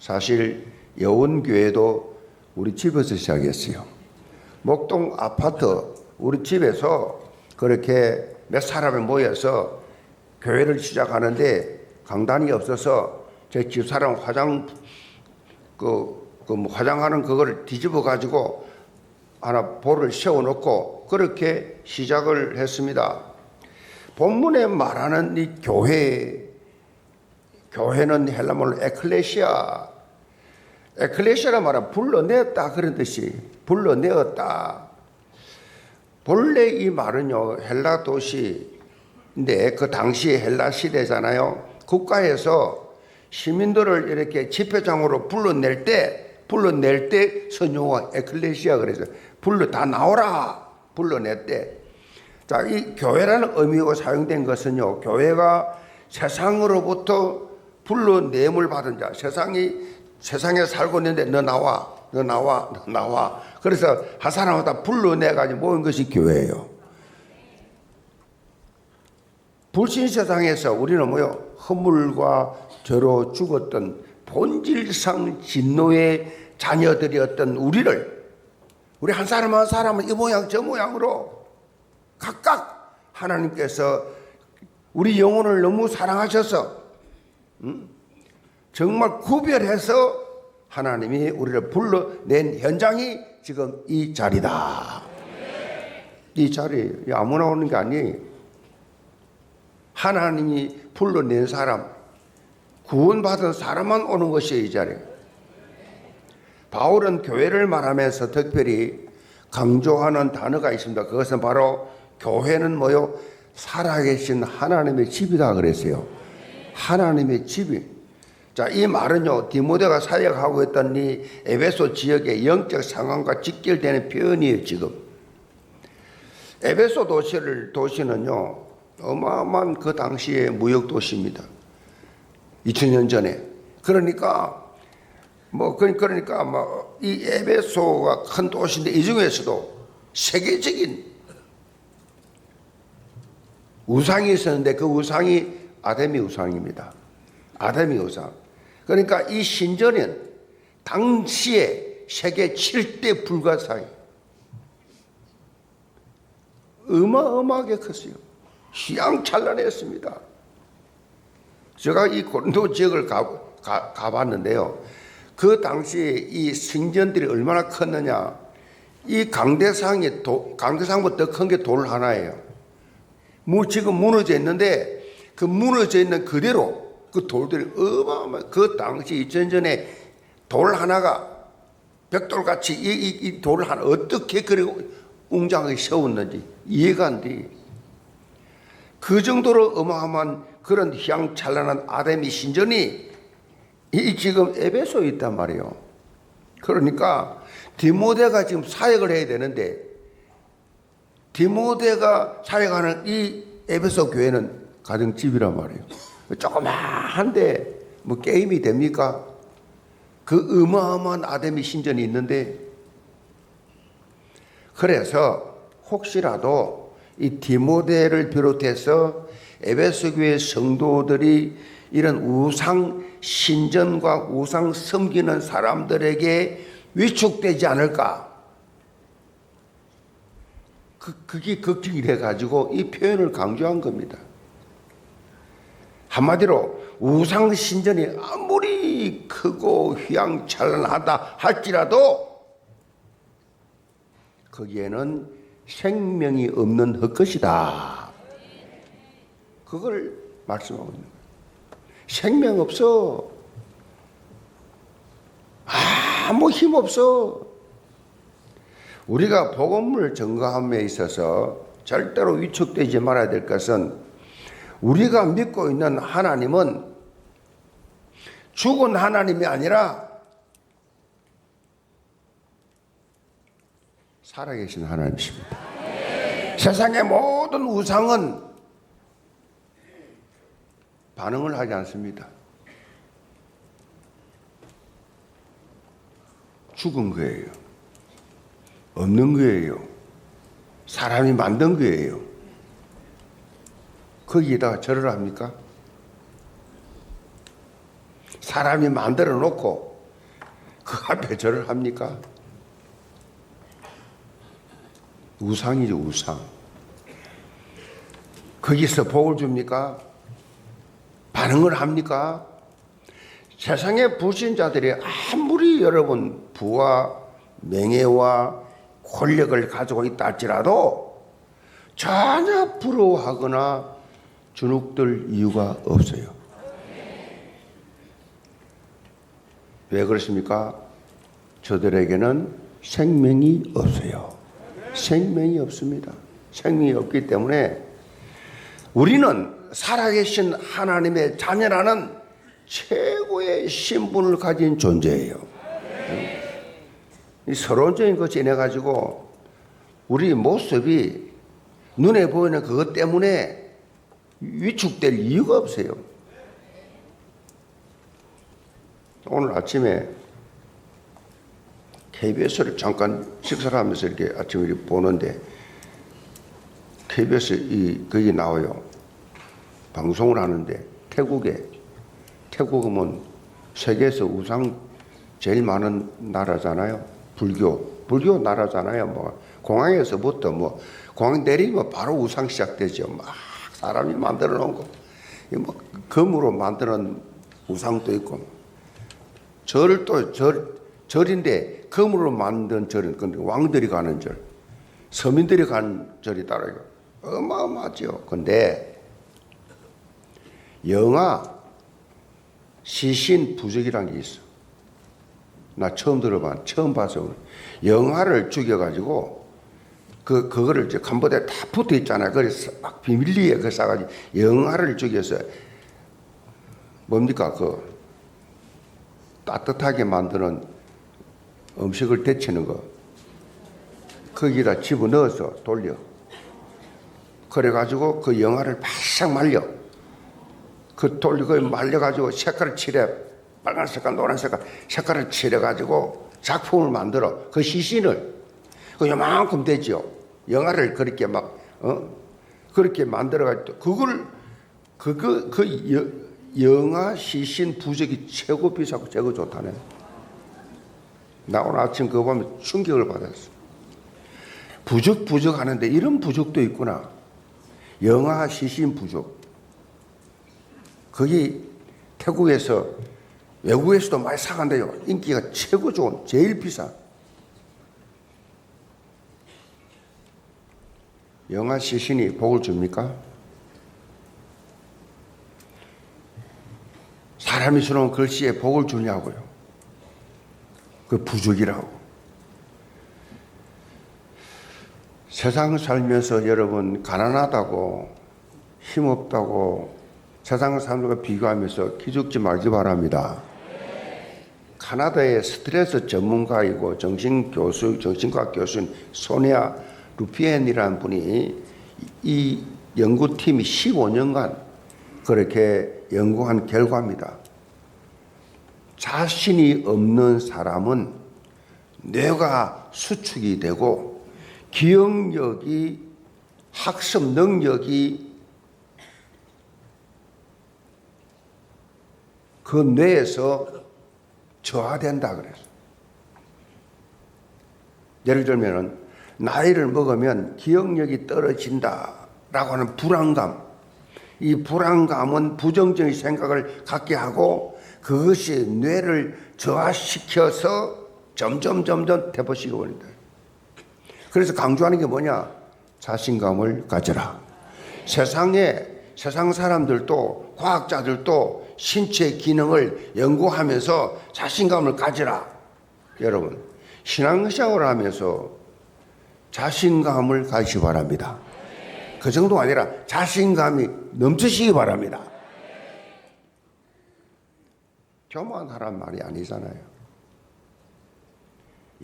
사실 여원교회도 우리 집에서 시작했어요. 목동 아파트 우리 집에서 그렇게 몇 사람이 모여서 교회를 시작하는데 강단이 없어서 제 집사람 화장하는 그거를 뒤집어 가지고 하나 볼을 세워놓고 그렇게 시작을 했습니다. 본문에 말하는 이 교회는 헬라말로 에클레시아라 말하면 불러내었다 그런 뜻이 불러내었다. 본래 이 말은요 헬라 도시인데 그 당시 헬라 시대잖아요. 국가에서 시민들을 이렇게 집회장으로 불러낼 때 선용어가 에클레시아 그래서 다 나오라 불러냈대. 자, 이 교회라는 의미가 사용된 것은요 교회가 세상으로부터 불러냄을 받은 자, 세상에 살고 있는데 너 나와. 그래서 한 사람마다 불러내가지고 모인 것이 교회예요. 불신 세상에서 우리는 허물과 죄로 죽었던 본질상 진노의 자녀들이었던 우리 한 사람 한 사람은 이 모양 저 모양으로 각각 하나님께서 우리 영혼을 너무 사랑하셔서 정말 구별해서 하나님이 우리를 불러낸 현장이 지금 이 자리다. 이 자리 아무나 오는 게 아니에요. 하나님이 불러낸 사람, 구원받은 사람만 오는 것이 이 자리예요. 바울은 교회를 말하면서 특별히 강조하는 단어가 있습니다. 그것은 바로 교회는 살아계신 하나님의 집이다 그랬어요. 하나님의 집이. 자, 이 말은요 디모데가 사역하고 있던 이 에베소 지역의 영적 상황과 직결되는 표현이에요. 지금 에베소 도시는요 어마어마한 그 당시의 무역 도시입니다. 2000년 전에. 그러니까 이 에베소가 큰 도시인데 이 중에서도 세계적인 우상이 있었는데 그 우상이 아데미 우상입니다. 아데미 우상. 그러니까 이 신전은 당시에 세계 7대 불가사의 어마어마하게 컸어요. 휘황찬란했습니다. 제가 이 고린도 지역을 가봤는데요. 그 당시에 이 성전들이 얼마나 컸느냐. 이 강대상보다 큰 게 돌 하나예요. 지금 무너져 있는데 그 무너져 있는 그대로 그 돌들이 어마어마한 그 당시 2000년 전에 돌 하나가 벽돌같이 이 돌 하나 어떻게 그리고 웅장하게 세웠는지 이해가 안 돼. 그 정도로 어마어마한 그런 휘황찬란한 아데미 신전이 지금 에베소에 있단 말이에요. 그러니까 디모데가 지금 사역을 해야 되는데 디모데가 사역하는 이 에베소 교회는 가정집이란 말이에요. 조그마한데 게임이 됩니까? 그 어마어마한 아데미 신전이 있는데 그래서 혹시라도 이 디모데를 비롯해서 에베소 교회 성도들이 이런 우상 신전과 우상 섬기는 사람들에게 위축되지 않을까? 그게 걱정이 돼가지고 이 표현을 강조한 겁니다. 한마디로 우상 신전이 아무리 크고 휘황찬란하다 할지라도 거기에는 생명이 없는 헛것이다. 그걸 말씀하고 있는 거예요. 생명 없어. 아무 힘 없어. 우리가 복음을 전가함에 있어서 절대로 위축되지 말아야 될 것은 우리가 믿고 있는 하나님은 죽은 하나님이 아니라 살아계신 하나님이십니다. 세상의 모든 우상은 반응을 하지 않습니다. 죽은 거예요. 없는 거예요. 사람이 만든 거예요. 거기에다가 절을 합니까? 사람이 만들어 놓고 그 앞에 절을 합니까? 우상이죠, 우상. 거기서 복을 줍니까? 반응을 합니까? 세상의 불신자들이 아무리 여러분 부와 명예와 권력을 가지고 있다 할지라도 전혀 부러워하거나 주눅들 이유가 없어요. 왜 그렇습니까? 저들에게는 생명이 없어요. 생명이 없습니다. 생명이 없기 때문에 우리는 살아계신 하나님의 자녀라는 최고의 신분을 가진 존재예요. 이 서론적인 것 지내가지고 우리 모습이 눈에 보이는 그것 때문에 위축될 이유가 없어요. 오늘 아침에 KBS를 잠깐 식사를 하면서 이렇게 아침에 이렇게 보는데 KBS 거기 나와요. 방송을 하는데 태국은 세계에서 우상 제일 많은 나라잖아요. 불교 나라잖아요. 뭐 공항에서부터 뭐 공항 내리면 바로 우상 시작되죠. 막 사람이 만들어 놓은 거, 뭐 금으로 만드는 우상도 있고, 절인데 금으로 만든 절은 근데 왕들이 가는 절, 서민들이 가는 절이 따로 있고 어마어마하죠. 근데 영아 시신 부적이라는 게 있어. 나 처음 봐서 영아를 죽여가지고 그거를 이제 간보대에 다 붙어 있잖아요. 그래서 막 비밀리에 그 싸가지고 영아를 죽여서 뭡니까 따뜻하게 만드는 음식을 데치는 거 거기다 집어넣어서 돌려. 그래가지고 그 영아를 바싹 말려. 돌리고 말려가지고 색깔을 칠해. 빨간 색깔, 노란 색깔을 칠해가지고 작품을 만들어. 그 시신을 그 요만큼 되죠. 영아를 그렇게 그렇게 만들어가지고 영아 시신 부적이 최고 비싸고 최고 좋다네. 나 오늘 아침 그거 보면 충격을 받았어. 부적 하는데 이런 부적도 있구나. 영아 시신 부적. 거기 태국에서 외국에서도 많이 사간대요. 인기가 최고 좋은, 제일 비싼. 영아 시신이 복을 줍니까? 사람이 쓰는 글씨에 복을 주냐고요. 그 부적이라고. 세상 살면서 여러분 가난하다고 힘없다고 세상 사람들과 비교하면서 기죽지 말기 바랍니다. 카나다의 스트레스 전문가이고 정신과 교수인 소니아 루피엔이라는 분이 이 연구팀이 15년간 그렇게 연구한 결과입니다. 자신이 없는 사람은 뇌가 수축이 되고 기억력이 학습 능력이 그 뇌에서 저하된다 그랬어. 예를 들면은 나이를 먹으면 기억력이 떨어진다라고 하는 불안감. 이 불안감은 부정적인 생각을 갖게 하고 그것이 뇌를 저하시켜서 점점 대포시켜 버린다. 그래서 강조하는 게 뭐냐? 자신감을 가져라. 세상 사람들도 과학자들도 신체 기능을 연구하면서 자신감을 가져라. 여러분, 신앙생활을 하면서 자신감을 가지시 바랍니다. 그 정도가 아니라 자신감이 넘치시기 바랍니다. 교만하란 말이 아니잖아요.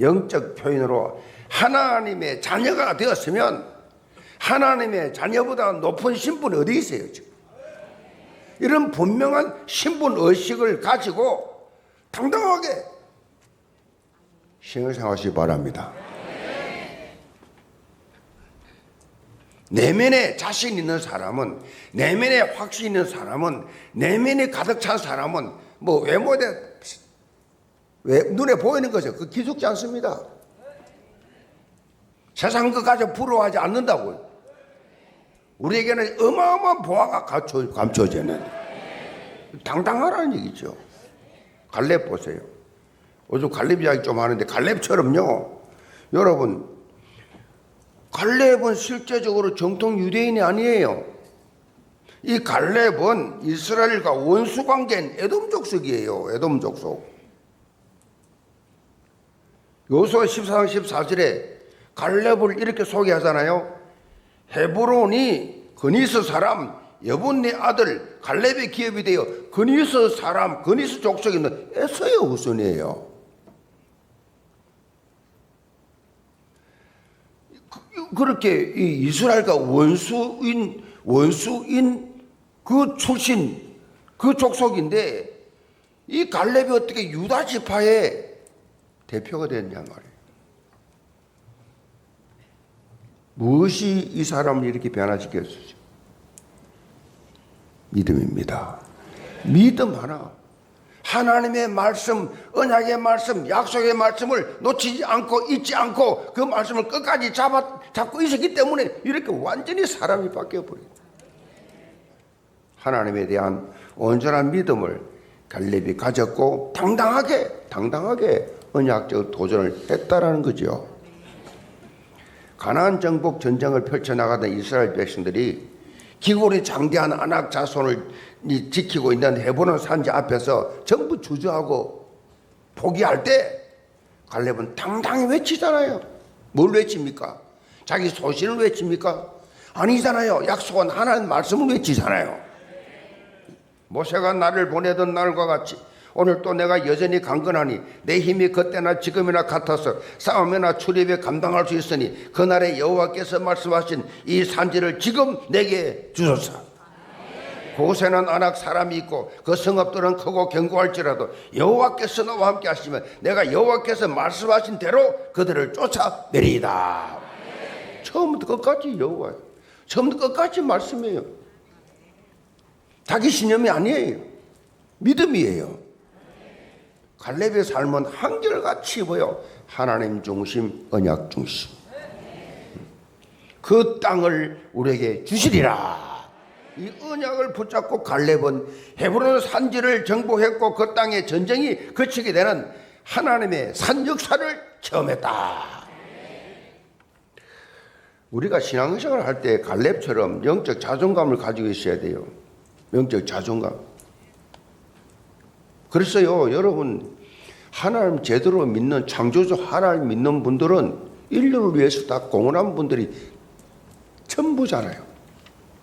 영적 표현으로 하나님의 자녀가 되었으면 하나님의 자녀보다 높은 신분이 어디 있어요? 지금? 이런 분명한 신분 의식을 가지고 당당하게 신앙생활하시기 바랍니다. 내면에 자신 있는 사람은, 내면에 확신 있는 사람은, 내면에 가득 찬 사람은 뭐 외모에 눈에 보이는 거죠. 그 기죽지 않습니다. 세상 것까지 부러워하지 않는다고요. 우리에게는 어마어마한 보화가 감춰져 있는 당당하라는 얘기죠. 갈렙 보세요. 요즘 갈렙 이야기 좀 하는데 갈렙처럼요. 여러분, 갈렙은 실제적으로 정통 유대인이 아니에요. 이 갈렙은 이스라엘과 원수 관계인 에돔 족속이에요. 에돔 족속. 여호수아 14장 14절에 갈렙을 이렇게 소개하잖아요. 헤브론이 그니스 사람 여분네 아들 갈렙의 기업이 되어 그니스 사람 그니스 족속에 있는 에서의 후손이에요. 그렇게 이 이스라엘과 원수인 그 출신 그 족속인데 이 갈렙이 어떻게 유다 지파의 대표가 됐냐 말이에요. 무엇이 이 사람을 이렇게 변화시켰을지? 믿음입니다. 믿음 하나. 하나님의 말씀, 언약의 말씀, 약속의 말씀을 놓치지 않고 잊지 않고 그 말씀을 끝까지 잡고 있었기 때문에 이렇게 완전히 사람이 바뀌어버립니다. 하나님에 대한 온전한 믿음을 갈렙이 가졌고 당당하게 언약적 도전을 했다라는 거죠. 가나안 정복 전쟁을 펼쳐나가던 이스라엘 백성들이 기골이 장대한 아낙 자손을 지키고 있는 헤브론 산지 앞에서 전부 주저하고 포기할 때 갈렙은 당당히 외치잖아요. 뭘 외칩니까? 자기 소신을 외칩니까? 아니잖아요. 약속한 하나님 말씀을 외치잖아요. 모세가 나를 보내던 날과 같이 오늘 또 내가 여전히 강건하니 내 힘이 그때나 지금이나 같아서 싸움이나 출입에 감당할 수 있으니 그날에 여호와께서 말씀하신 이 산지를 지금 내게 주소서. 그곳에는 아낙 사람이 있고 그 성읍들은 크고 견고할지라도 여호와께서 나와 함께 하시면 내가 여호와께서 말씀하신 대로 그들을 쫓아내리이다. 처음부터 끝까지 여호와예요. 처음부터 끝까지 말씀이에요. 자기 신념이 아니에요. 믿음이에요. 갈렙의 삶은 한결같이 보여 하나님 중심, 언약 중심. 그 땅을 우리에게 주시리라. 이 언약을 붙잡고 갈렙은 헤브론 산지를 정복했고 그 땅에 전쟁이 그치게 되는 하나님의 산 역사를 체험했다. 우리가 신앙생활을 할 때 갈렙처럼 영적 자존감을 가지고 있어야 돼요. 영적 자존감. 그래서요, 여러분, 하나님 제대로 믿는, 창조주 하나님 믿는 분들은 인류를 위해서 다 공헌한 분들이 전부잖아요.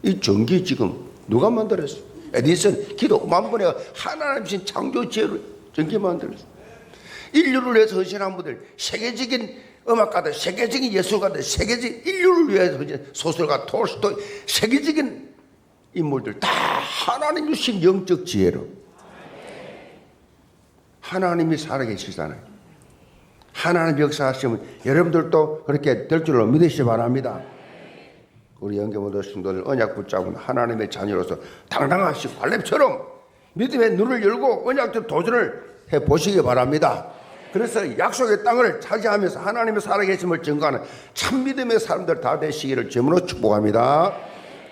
이 전기 지금 누가 만들었어요? 에디슨 기도 5만 번에 하나님신 창조 지혜로 전기 만들었어요. 인류를 위해서 헌신한 분들, 세계적인 음악가들, 세계적인 예술가들, 세계적인 인류를 위해서 헌신 소설가 톨스토이, 세계적인 인물들 다 하나님 주신 영적 지혜로 하나님이 살아계시잖아요. 하나님 역사하시면 여러분들도 그렇게 될 줄로 믿으시기 바랍니다. 우리 영계모도 성도들 언약 붙잡은 하나님의 자녀로서 당당하시고 갈렙처럼 믿음의 눈을 열고 언약적 도전을 해보시기 바랍니다. 그래서 약속의 땅을 차지하면서 하나님의 살아계심을 증거하는 참 믿음의 사람들 다 되시기를 주님으로 축복합니다.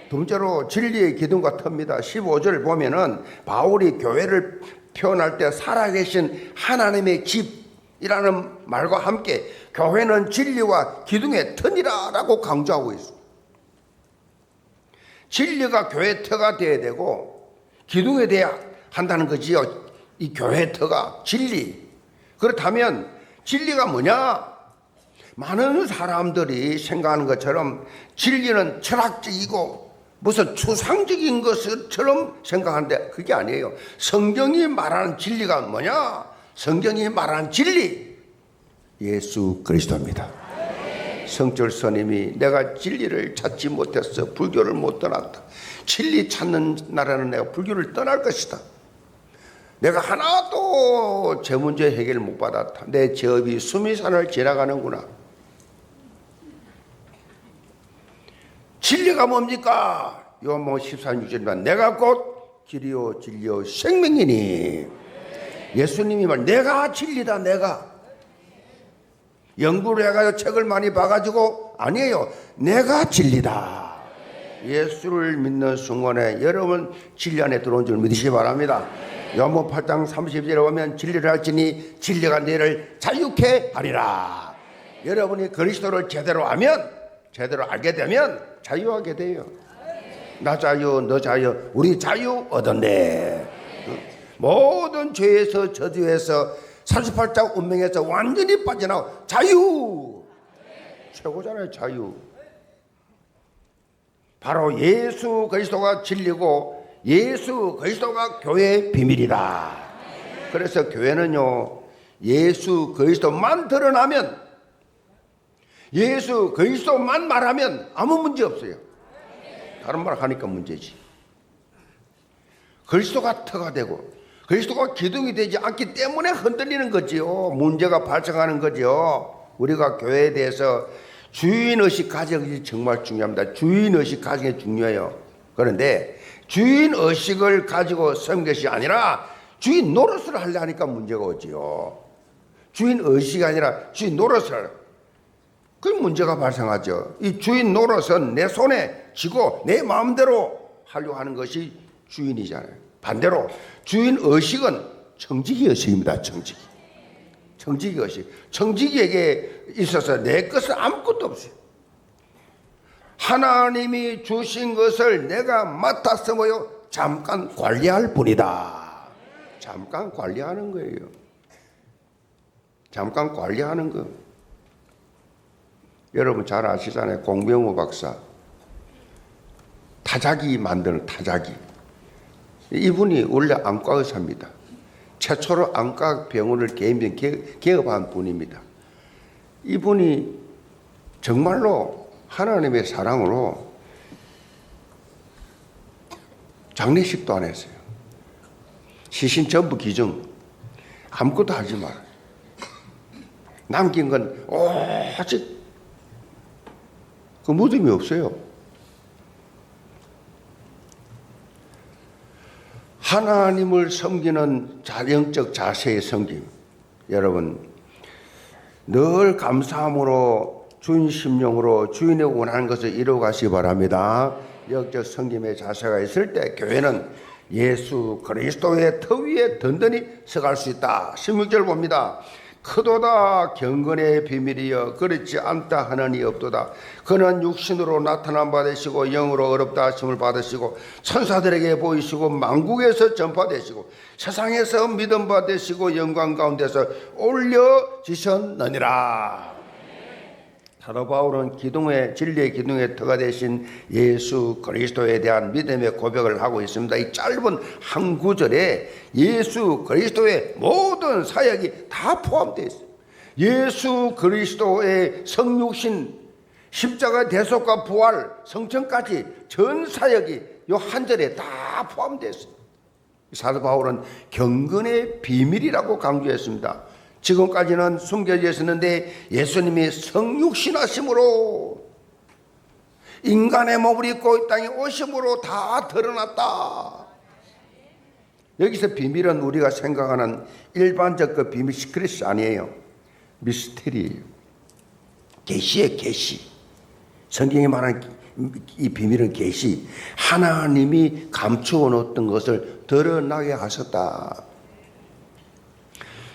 두 번째로 진리의 기둥과 터입니다. 15절 보면은 바울이 교회를 표현할 때 살아계신 하나님의 집이라는 말과 함께 교회는 진리와 기둥의 터이라고 강조하고 있습니다. 진리가 교회의 터가 되어야 되고 기둥에 돼야 한다는 거지요. 이 교회의 터가 진리. 그렇다면 진리가 뭐냐? 많은 사람들이 생각하는 것처럼 진리는 철학적이고 무슨 추상적인 것처럼 생각하는데 그게 아니에요. 성경이 말하는 진리가 뭐냐? 성경이 말하는 진리 예수 그리스도입니다. 성철 스님이 내가 진리를 찾지 못했어. 불교를 못 떠났다. 진리 찾는 나라는 내가 불교를 떠날 것이다. 내가 하나도 제 문제 해결을 못 받았다. 내 죄업이 수미산을 지나가는구나. 진리가 뭡니까? 요한복음 14:6절입니다. 내가 곧 길이요 진리요 생명이니. 예수님이 말 내가 진리다. 내가 연구를 해가지고 책을 많이 봐가지고 아니에요. 내가 진리다. 예수를 믿는 순간에 여러분 진리 안에 들어온 줄 믿으시기 바랍니다. 요한복음 8장 30절에 보면 진리를 알지니 진리가 너희를 자유케 하리라. 여러분이 그리스도를 제대로 알면, 제대로 알게 되면 자유하게 돼요. 나 자유, 너 자유, 우리 자유 얻었네. 모든 죄에서 저주에서 38장 운명에서 완전히 빠져나오. 자유 최고잖아요. 자유. 바로 예수 그리스도가 진리고 예수 그리스도가 교회의 비밀이다. 그래서 교회는요, 예수 그리스도만 드러나면, 예수 그리스도만 말하면 아무 문제 없어요. 다른 말 하니까 문제지. 그리스도가 터가 되고 그리스도가 기둥이 되지 않기 때문에 흔들리는 거지요. 문제가 발생하는 거지요. 우리가 교회에 대해서 주인의식 가지는 것이 정말 중요합니다. 주인의식 가지는 게 중요해요. 그런데 주인의식을 가지고 섬긴 것이 아니라 주인 노릇을 하려 하니까 문제가 오지요. 주인의식이 아니라 주인 노릇을 하려. 그 문제가 발생하죠. 이 주인 노릇은 내 손에 쥐고 내 마음대로 하려고 하는 것이 주인이잖아요. 반대로 주인의식은 청지기 의식입니다. 청지기 의식. 청지기에게 있어서 내 것은 아무것도 없어요. 하나님이 주신 것을 내가 맡아서 잠깐 관리할 뿐이다. 잠깐 관리하는 거예요. 잠깐 관리하는 거. 여러분 잘 아시잖아요. 공병호 박사. 타자기 만드는 타자기. 이분이 원래 안과 의사입니다. 최초로 안과 병원을 개인병 개업한 분입니다. 이분이 정말로 하나님의 사랑으로 장례식도 안 했어요. 시신 전부 기증. 아무것도 하지 마라. 남긴 건 오직 그 무덤이 없어요. 하나님을 섬기는 영적 자세의 섬김. 여러분 늘 감사함으로 주인 심령으로 주인의 원하는 것을 이루어가시기 바랍니다. 영적 섬김의 자세가 있을 때 교회는 예수 그리스도의 터 위에 든든히 서갈 수 있다. 16절 봅니다. 크도다 경건의 비밀이여 그렇지 않다 하느니 없도다. 그는 육신으로 나타난 바 되시고 영으로 어렵다 하심을 받으시고 천사들에게 보이시고 만국에서 전파되시고 세상에서 믿음 받으시고 영광 가운데서 올려지셨느니라. 사도 바울은 기둥의 진리의 기둥의 터가 되신 예수 그리스도에 대한 믿음의 고백을 하고 있습니다. 이 짧은 한 구절에 예수 그리스도의 모든 사역이 다 포함되어 있어요. 예수 그리스도의 성육신, 십자가 대속과 부활, 성천까지 전 사역이 이 한 절에 다 포함되어 있어요. 사도 바울은 경건의 비밀이라고 강조했습니다. 지금까지는 숨겨져 있었는데 예수님이 성육신하심으로 인간의 몸을 입고 이 땅에 오심으로 다 드러났다. 여기서 비밀은 우리가 생각하는 일반적 그 비밀 시크릿이 아니에요. 미스테리예요. 계시의 계시. 성경에 말하는 이 비밀은 계시. 하나님이 감추어 놓았던 것을 드러나게 하셨다.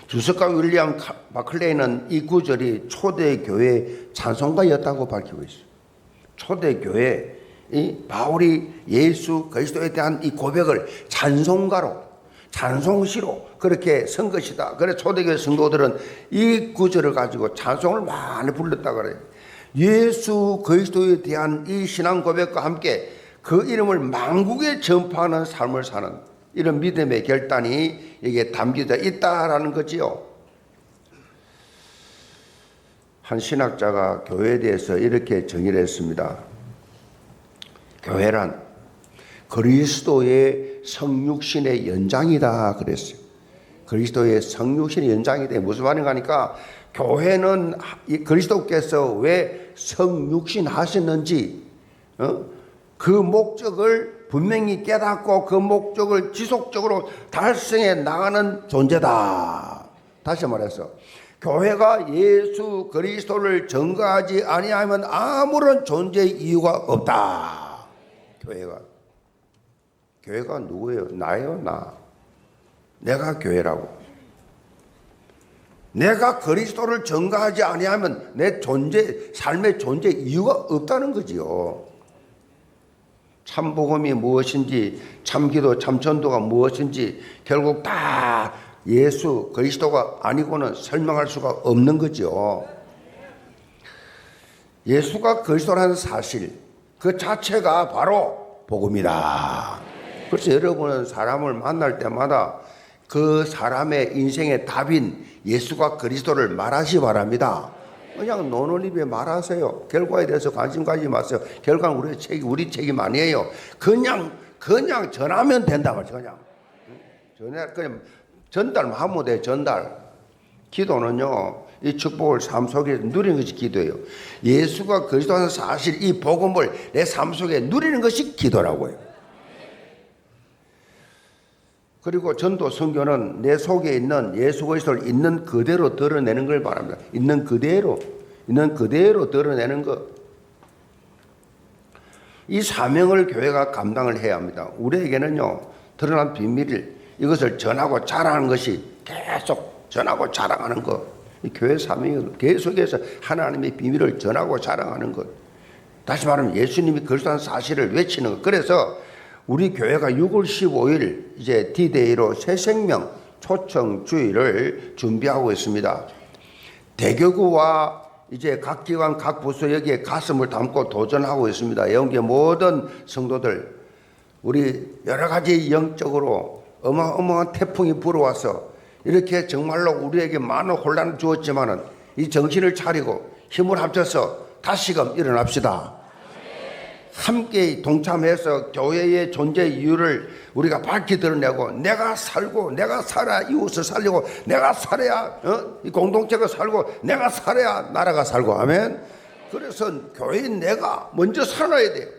주석가 윌리엄 바클레이는 이 구절이 초대교회 찬송가였다고 밝히고 있어요. 초대교회 이 바울이 예수 그리스도에 대한 이 고백을 찬송가로, 찬송시로 그렇게 쓴 것이다. 그래서 초대교회 성도들은 이 구절을 가지고 찬송을 많이 불렀다 그래요. 예수 그리스도에 대한 이 신앙 고백과 함께 그 이름을 만국에 전파하는 삶을 사는 이런 믿음의 결단이 이게 담겨져 있다라는 거지요. 한 신학자가 교회에 대해서 이렇게 정의를 했습니다. 교회란 그리스도의 성육신의 연장이다 그랬어요. 그리스도의 성육신의 연장이다. 무슨 말인가 하니까 교회는 그리스도께서 왜 성육신 하셨는지 그 목적을 분명히 깨닫고 그 목적을 지속적으로 달성해 나가는 존재다. 다시 말해서 교회가 예수 그리스도를 증거하지 아니하면 아무런 존재의 이유가 없다. 교회가 누구예요? 나예요, 나. 내가 교회라고. 내가 그리스도를 증거하지 아니하면 내 삶의 존재 이유가 없다는 거지요. 참복음이 무엇인지, 참기도, 참전도가 무엇인지 결국 다 예수 그리스도가 아니고는 설명할 수가 없는 거죠. 예수가 그리스도라는 사실 그 자체가 바로 복음이다. 그래서 여러분은 사람을 만날 때마다 그 사람의 인생의 답인 예수가 그리스도를 말하시 바랍니다. 그냥 노는 입에 말하세요. 결과에 대해서 관심 가지지 마세요. 결과는 우리 책임 아니에요. 그냥 전하면 된다 말이죠. 그냥 전달만 하면 돼. 전달. 기도는요, 이 축복을 삶 속에 누리는 것이 기도예요. 예수가 그리스도라는 사실, 이 복음을 내 삶 속에 누리는 것이 기도라고요. 그리고 전도 선교는 내 속에 있는 예수 그리스도를 있는 그대로 드러내는 걸 바랍니다. 있는 그대로 드러내는 것. 이 사명을 교회가 감당을 해야 합니다. 우리에게는요, 드러난 비밀을 이것을 전하고 자랑하는 것이 계속 전하고 자랑하는 것. 이 교회 사명이 계속해서 하나님의 비밀을 전하고 자랑하는 것. 다시 말하면 예수님이 그리스도라는 사실을 외치는 것. 그래서 우리 교회가 6월 15일 이제 D-Day로 새생명 초청주의를 준비하고 있습니다. 대교구와 이제 각 기관, 각 부서 여기에 가슴을 담고 도전하고 있습니다. 영계 모든 성도들, 우리 여러 가지 영적으로 어마어마한 태풍이 불어와서 이렇게 정말로 우리에게 많은 혼란을 주었지만은 이 정신을 차리고 힘을 합쳐서 다시금 일어납시다. 함께 동참해서 교회의 존재 이유를 우리가 밝히 드러내고 내가 살고 내가 살아야 이웃을 살리고 내가 살아야 이 공동체가 살고 내가 살아야 나라가 살고 아멘. 그래서 교회인 내가 먼저 살아야 돼요.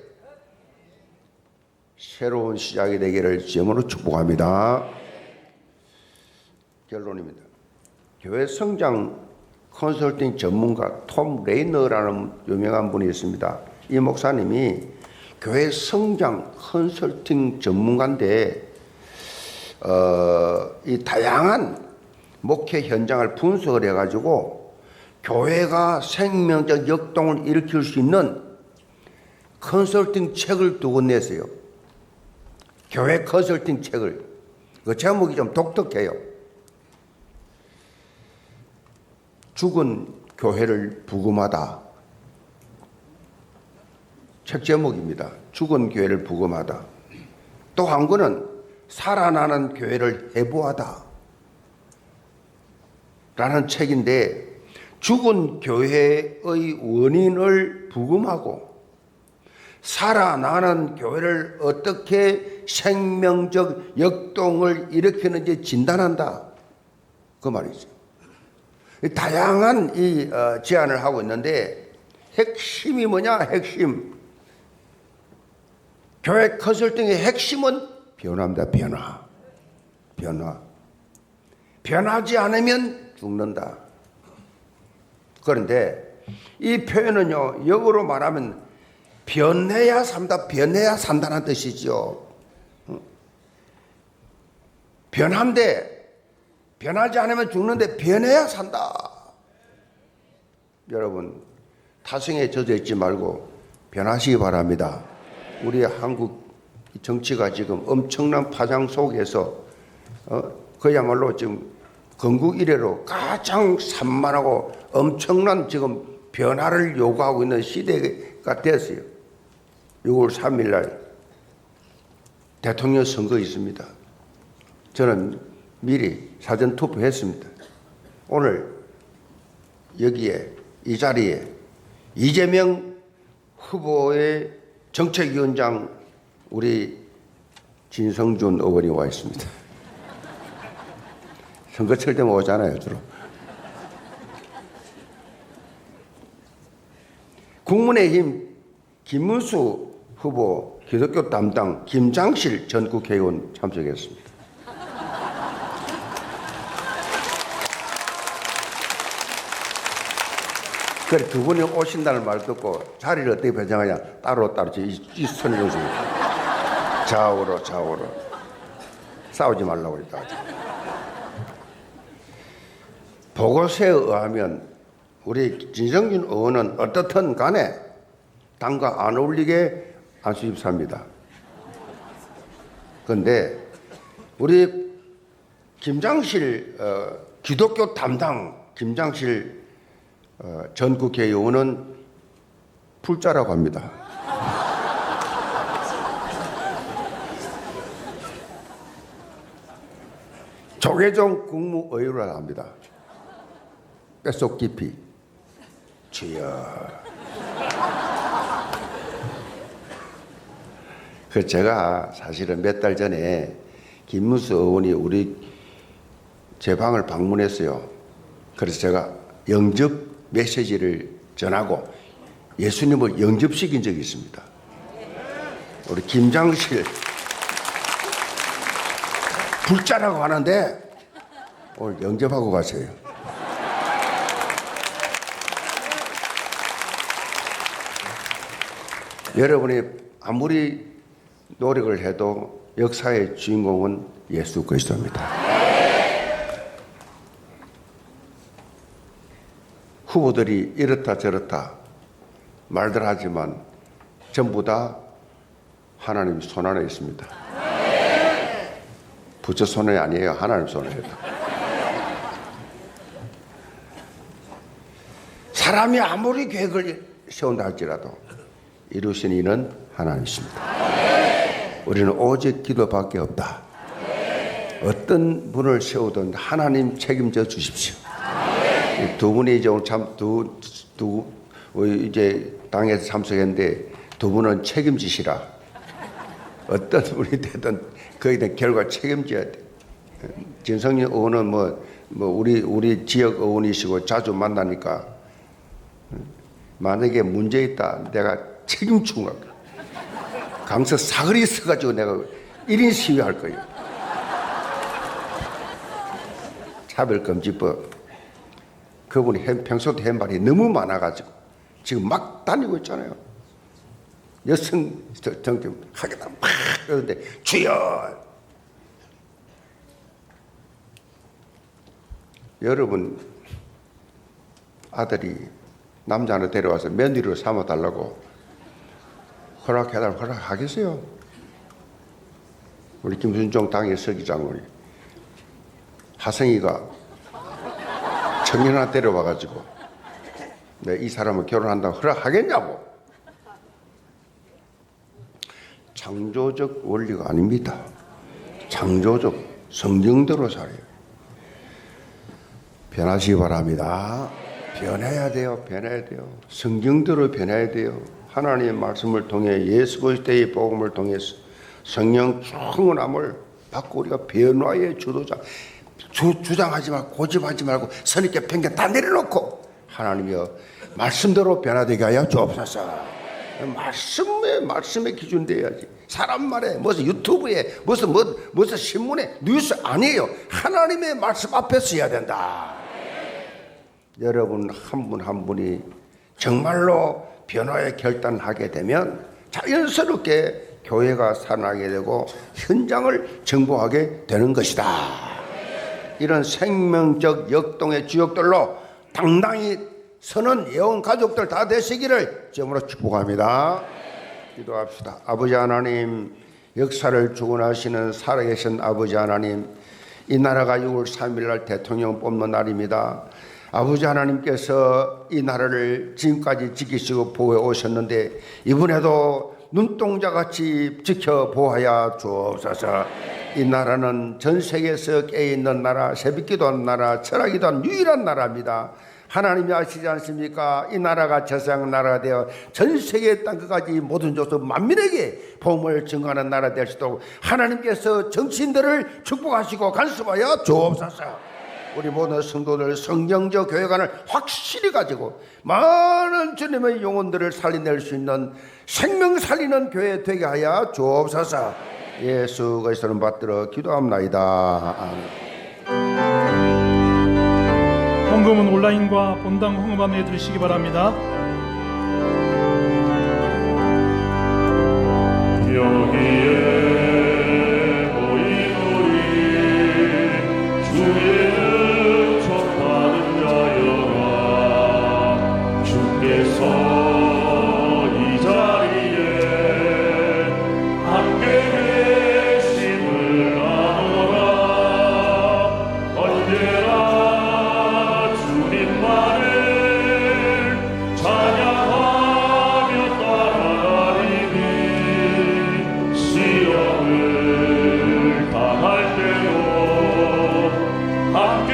새로운 시작이 되기를 주님으로 축복합니다. 결론입니다. 교회 성장 컨설팅 전문가 톰 레이너라는 유명한 분이 있습니다. 이 목사님이 교회 성장 컨설팅 전문가인데 이 다양한 목회 현장을 분석을 해가지고 교회가 생명적 역동을 일으킬 수 있는 컨설팅 책을 두 권 냈어요. 교회 컨설팅 책을. 그 제목이 좀 독특해요. 죽은 교회를 부금하다. 책 제목입니다. 죽은 교회를 부금하다. 또 한 권은 살아나는 교회를 해부하다 라는 책인데 죽은 교회의 원인을 부금하고 살아나는 교회를 어떻게 생명적 역동을 일으키는지 진단한다. 그 말이죠. 다양한 이 제안을 하고 있는데 핵심이 뭐냐? 핵심. 교회 컨설팅의 핵심은 변화입니다. 변화. 변하지 않으면 죽는다. 그런데 이 표현은요, 영어로 말하면 변해야 산다, 변해야 산다는 뜻이죠. 변한데, 변하지 않으면 죽는데 변해야 산다. 여러분, 타성에 젖어 있지 말고 변하시기 바랍니다. 우리 한국 정치가 지금 엄청난 파장 속에서 그야말로 지금 건국 이래로 가장 산만하고 엄청난 지금 변화를 요구하고 있는 시대가 됐어요. 6월 3일 날 대통령 선거 있습니다. 저는 미리 사전 투표했습니다. 오늘 여기에 이 자리에 이재명 후보의 정책위원장 우리 진성준 의원이 와 있습니다. 선거철 때만 오잖아요, 주로. 국민의힘 김문수 후보 기독교 담당 김장실 전 국회의원 참석했습니다. 그래 두 분이 오신다는 말 듣고 자리를 어떻게 배정하냐? 따로 이 손을 놓으시고 좌우로 싸우지 말라고 그랬다. 보고서에 의하면 우리 진성준 의원은 어떻든 간에 당과 안 어울리게 안수집사입니다. 그런데 우리 김장실 기독교 담당 김장실 전 국회의원은 풀자라고 합니다. 조계종 국무의원이라고 합니다. 뼛속 깊이 주여. 그 제가 사실은 몇 달 전에 김문수 의원이 우리 제 방을 방문했어요. 그래서 제가 영접 메시지를 전하고 예수님을 영접시킨 적이 있습니다. 우리 김장실 불자라고 하는데 오늘 영접하고 가세요. 여러분이 아무리 노력을 해도 역사의 주인공은 예수 그리스도입니다. 후보들이 이렇다 저렇다 말들 하지만 전부 다 하나님 손 안에 있습니다. 부처 손에 아니에요. 하나님 손에. 사람이 아무리 계획을 세운다 할지라도 이루신 이는 하나님이십니다. 우리는 오직 기도밖에 없다. 어떤 분을 세우든 하나님 책임져 주십시오. 두 분이 이제 오늘 이제 당에서 참석했는데 두 분은 책임지시라. 어떤 분이 되든 거기에 대한 결과 책임져야 돼. 진성윤 의원은 우리 지역 의원이시고 자주 만나니까 만약에 문제 있다 내가 책임지고 갈 거야. 강서 사거리 서가지고 내가 1인 시위할 거예요. 차별금지법. 그분이 평소도 한 말이 너무 많아가지고 지금 막 다니고 있잖아요. 여성 정점 하겠다 막 그러는데 주여. 여러분 아들이 남자 하나 데려와서 며느리로 삼아달라고 허락하겠어요? 우리 김순종 당의 서기장을 하성이가 청년 하나 데려와가지고 이 사람을 결혼한다고 허락하겠냐고. 창조적 원리가 아닙니다. 창조적 성경대로 살아요. 변하시기 바랍니다. 변해야 돼요. 성경대로 변해야 돼요. 하나님의 말씀을 통해 예수 그리스도의 복음을 통해서 성령 충만함을 받고 우리가 변화의 주장하지 말고 고집하지 말고 선입견 편견 다 내려놓고 하나님이여 말씀대로 변화되게 하여 주옵소서. 말씀의 기준 돼야지. 사람 말에 무슨 유튜브에 무슨 신문에 뉴스 아니에요. 하나님의 말씀 앞에 서야 된다. 여러분 한 분 한 분이 정말로 변화의 결단하게 되면 자연스럽게 교회가 살아나게 되고 현장을 정복하게 되는 것이다. 이런 생명적 역동의 주역들로 당당히 서는 예언 가족들 다 되시기를 주님으로 축복합니다. 기도합시다. 아버지 하나님, 역사를 주관하시는 살아계신 아버지 하나님, 이 나라가 6월 3일 날 대통령 뽑는 날입니다. 아버지 하나님께서 이 나라를 지금까지 지키시고 보호해 오셨는데 이번에도 눈동자같이 지켜 보호하여 주옵소서. 이 나라는 전 세계에서 깨어있는 나라, 새벽기도하는 나라, 철학기도하는 유일한 나라입니다. 하나님이 아시지 않습니까? 이 나라가 저세상 나라가 되어 전 세계 땅끝까지 모든 조선 만민에게 복음을 증거하는 나라 될 수 있도록 하나님께서 정치인들을 축복하시고 간섭하여 주옵소서. 우리 모든 성도들 성경적 교회관을 확실히 가지고 많은 주님의 영혼들을 살려낼 수 있는 생명 살리는 교회 되게 하여 주옵소서. 예수 그리스도를 받들어 기도합나이다. 아멘. 헌금은 온라인과 본당 헌금함에 들으시기 바랍니다. 여기에 모인 우리 주의 은총 받은 자여라. 주께서 이 자리에 함께 계심을 아노라. 언제나 주님만을 찬양하며 따라다니니 시험을 당할 때도 함께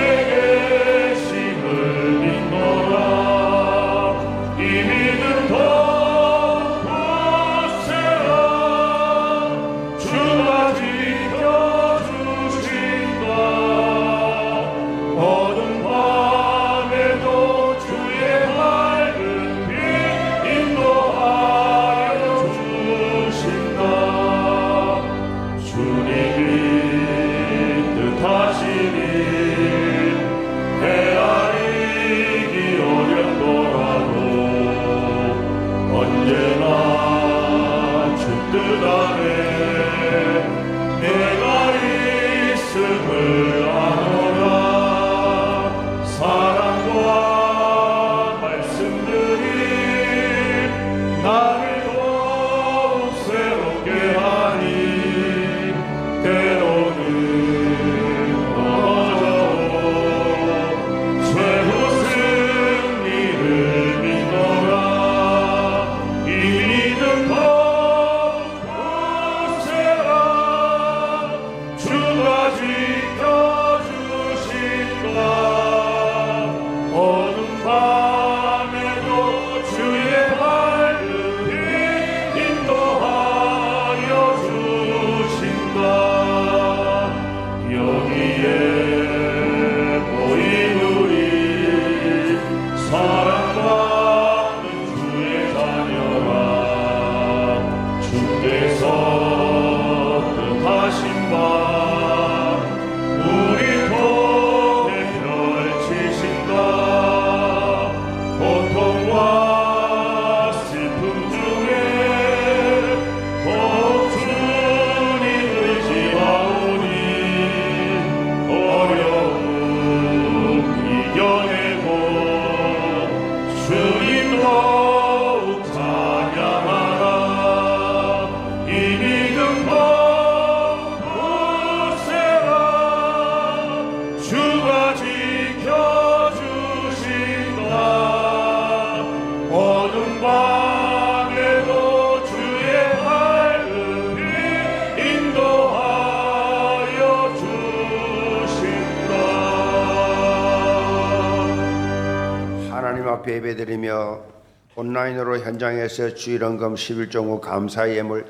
계심을 믿노라. 이 믿음 더욱 굳세라. 주가 지켜주신다. 어두운 밤에도 주의 밝은 빛 인도하여 주신다. 주님이 뜻하시니 헤아리기 어렵더라도 언제나 주 뜻 안에 내가 있음을 아노라. 사랑과 말씀들이 나를 더욱 새롭게 하니 때로는 넘어져도 최후 승리를 믿노라. 이 믿음 더욱 굳세라. 주가 지켜주신다. 어두운 밤에도 주의 밝은 빛 인도하여 주신다. 여기에 모인 우리 사랑받는 주의 자녀라. 주께서 뜻하신 바 우리 통해 펼치신다. 고통과 슬픔 중에 꼭 주님 의지하오니 어려움 이겨내고 주님 더욱 찬양하라. 이 믿음 더욱 굳세라. 주가 지켜주신다. 어두운 밤에도 주의 밝은 빛 인도하여 주신다. 하나님 앞에 예배드리며 온라인으로 현장에서 주일헌금 11.5 감사의 예물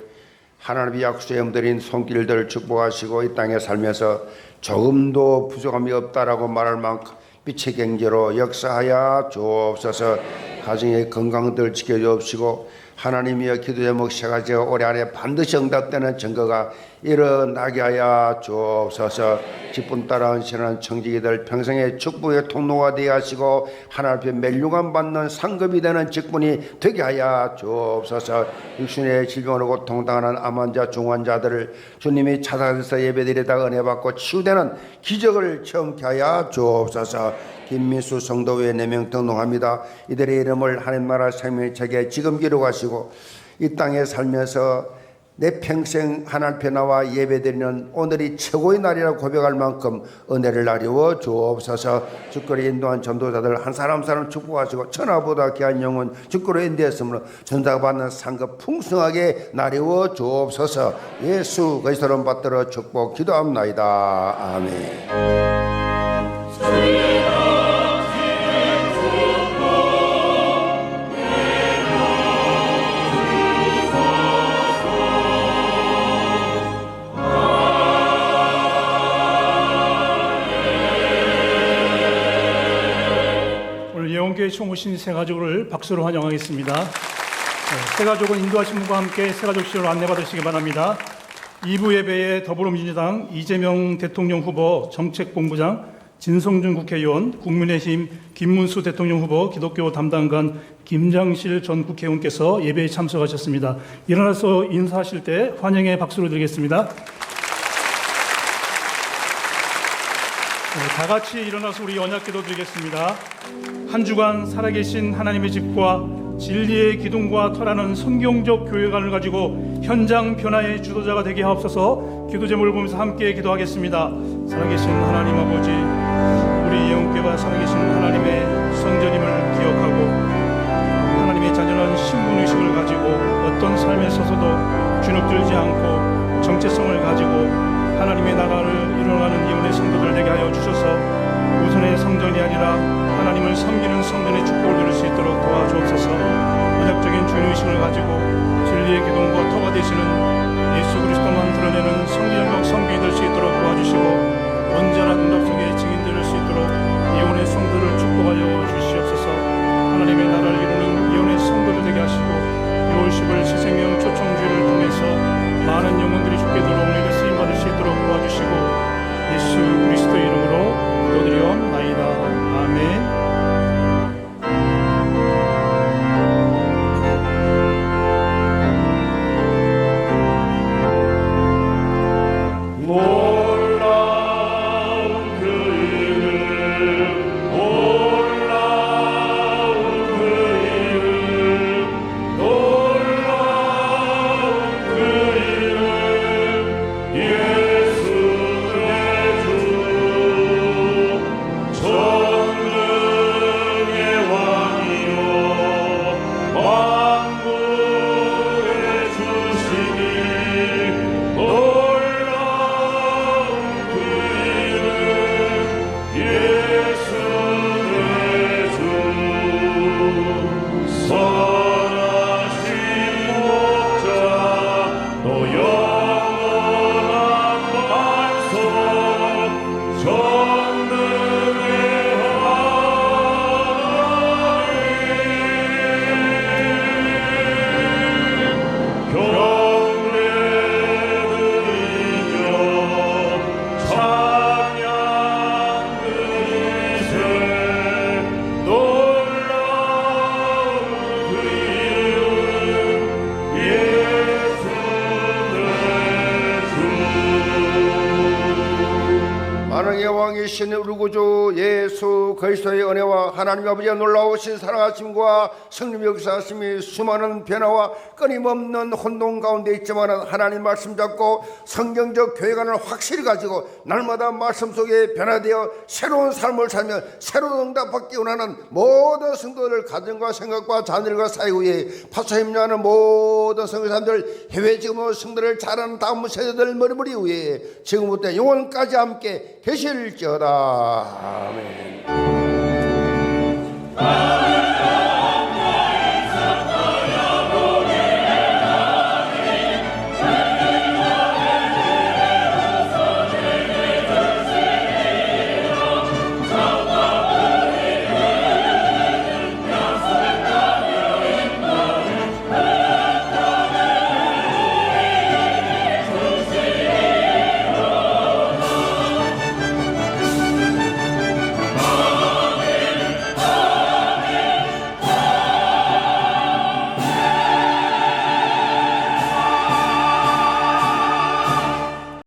하나님의 약속에 엠드린 손길들 축복하시고 이 땅에 살면서 조금도 부족함이 없다라고 말할 만큼 빛의 경제로 역사하여 주옵소서. 가정의 건강들 지켜주옵시고 하나님이여 기도 제목 세 가지가 올해 안에 반드시 응답되는 증거가 일어나게 하여 주옵소서. 기쁨 따라 헌신하는 청지기들 평생의 축복의 통로가 되게 하시고 하나님 앞에 멸류관 받는 상급이 되는 직분이 되게 하여 주옵소서. 육신의 질병으로 고통당하는 암 환자 중환자들을 주님이 찾아서 예배드리다가 은혜 받고 치유되는 기적을 체험케 하여 주옵소서. 김민수 성도회 4명 등록합니다. 이들의 이름을 하나님 나라 생명의 책에 지금 기록하시고 이 땅에 살면서 내 평생 하나님 앞에 나와 예배드리는 오늘이 최고의 날이라고 고백할 만큼 은혜를 나리워 주옵소서. 주거리 인도한 전도자들 한 사람 한 사람 축복하시고 천하보다 귀한 영혼 주거로 인도했으므로 전사가 받는 상급 풍성하게 나리워 주옵소서. 예수 그리스도로 받들어 축복 기도합나이다. 아멘. 예원교회 총 오신 새가족을 박수로 환영하겠습니다. 새가족은 인도하신 분과 함께 새가족실로 안내받으시기 바랍니다. 2부 예배에 더불어민주당 이재명 대통령 후보 정책본부장 진성준 국회의원, 국민의힘 김문수 대통령 후보, 기독교 담당관 김장실 전 국회의원께서 예배에 참석하셨습니다. 일어나서 인사하실 때 환영의 박수를 드리겠습니다. 다 같이 일어나서 우리 언약기도 드리겠습니다. 한 주간 살아계신 하나님의 집과 진리의 기둥과 터라는 성경적 교회관을 가지고 현장 변화의 주도자가 되게 하옵소서. 기도 제목을 보면서 함께 기도하겠습니다. 살아계신 하나님 아버지, 우리 예언교회가 살아계신 하나님의 성전임을 기억하고 하나님의 잔연한 신분의식을 가지고 어떤 삶에 서서도 주눅들지 않고 정체성을 가지고 하나님의 나라를 이뤄가는 예언의 성도들 되게 하여 주셔서 우선의 성전이 아니라 하나님을 섬기는 성전의 축복을 누릴 수 있도록 도와주옵소서. 언약적인 주인의식을 가지고 진리의 기둥과 터가 되시는 예수 그리스도만 드러내는 성전적 성교이 될 수 있도록 도와주시고 언제나 응답 속에 증인 될 수 있도록 예언의 성도를 축복하여 주시옵소서. 하나님의 나라를 이루는 예언의 성도들 되게 하시고 6월 10일 새생명 초청주의를 통해서 많은 영혼들이 주께 들어오는 일에 쓰임받을 수 있도록 도와주시고 예수 그리스도의 이름으로 기도드리옵나이다. 아멘. 만왕의 왕이신 우리 구주 예수 그리스도의 은혜와 하나님 아버지의 놀라우신 사랑하심과 성령 역사하심이 수많은 변화와 끊임없는 혼동 가운데 있지만 하나님 말씀 잡고 성경적 교회관을 확실히 가지고 날마다 말씀 속에 변화되어 새로운 삶을 살며 새로운 응답받기 원하는 모든 성도들 가정과 생각과 자녀들과 사회 위에 파수 협력하는 모든 성도사님들 해외 지금의 성도를 잘하는 다음 세대들 머리머리 위에 지금부터 영원까지 함께 계실지어다. 아멘.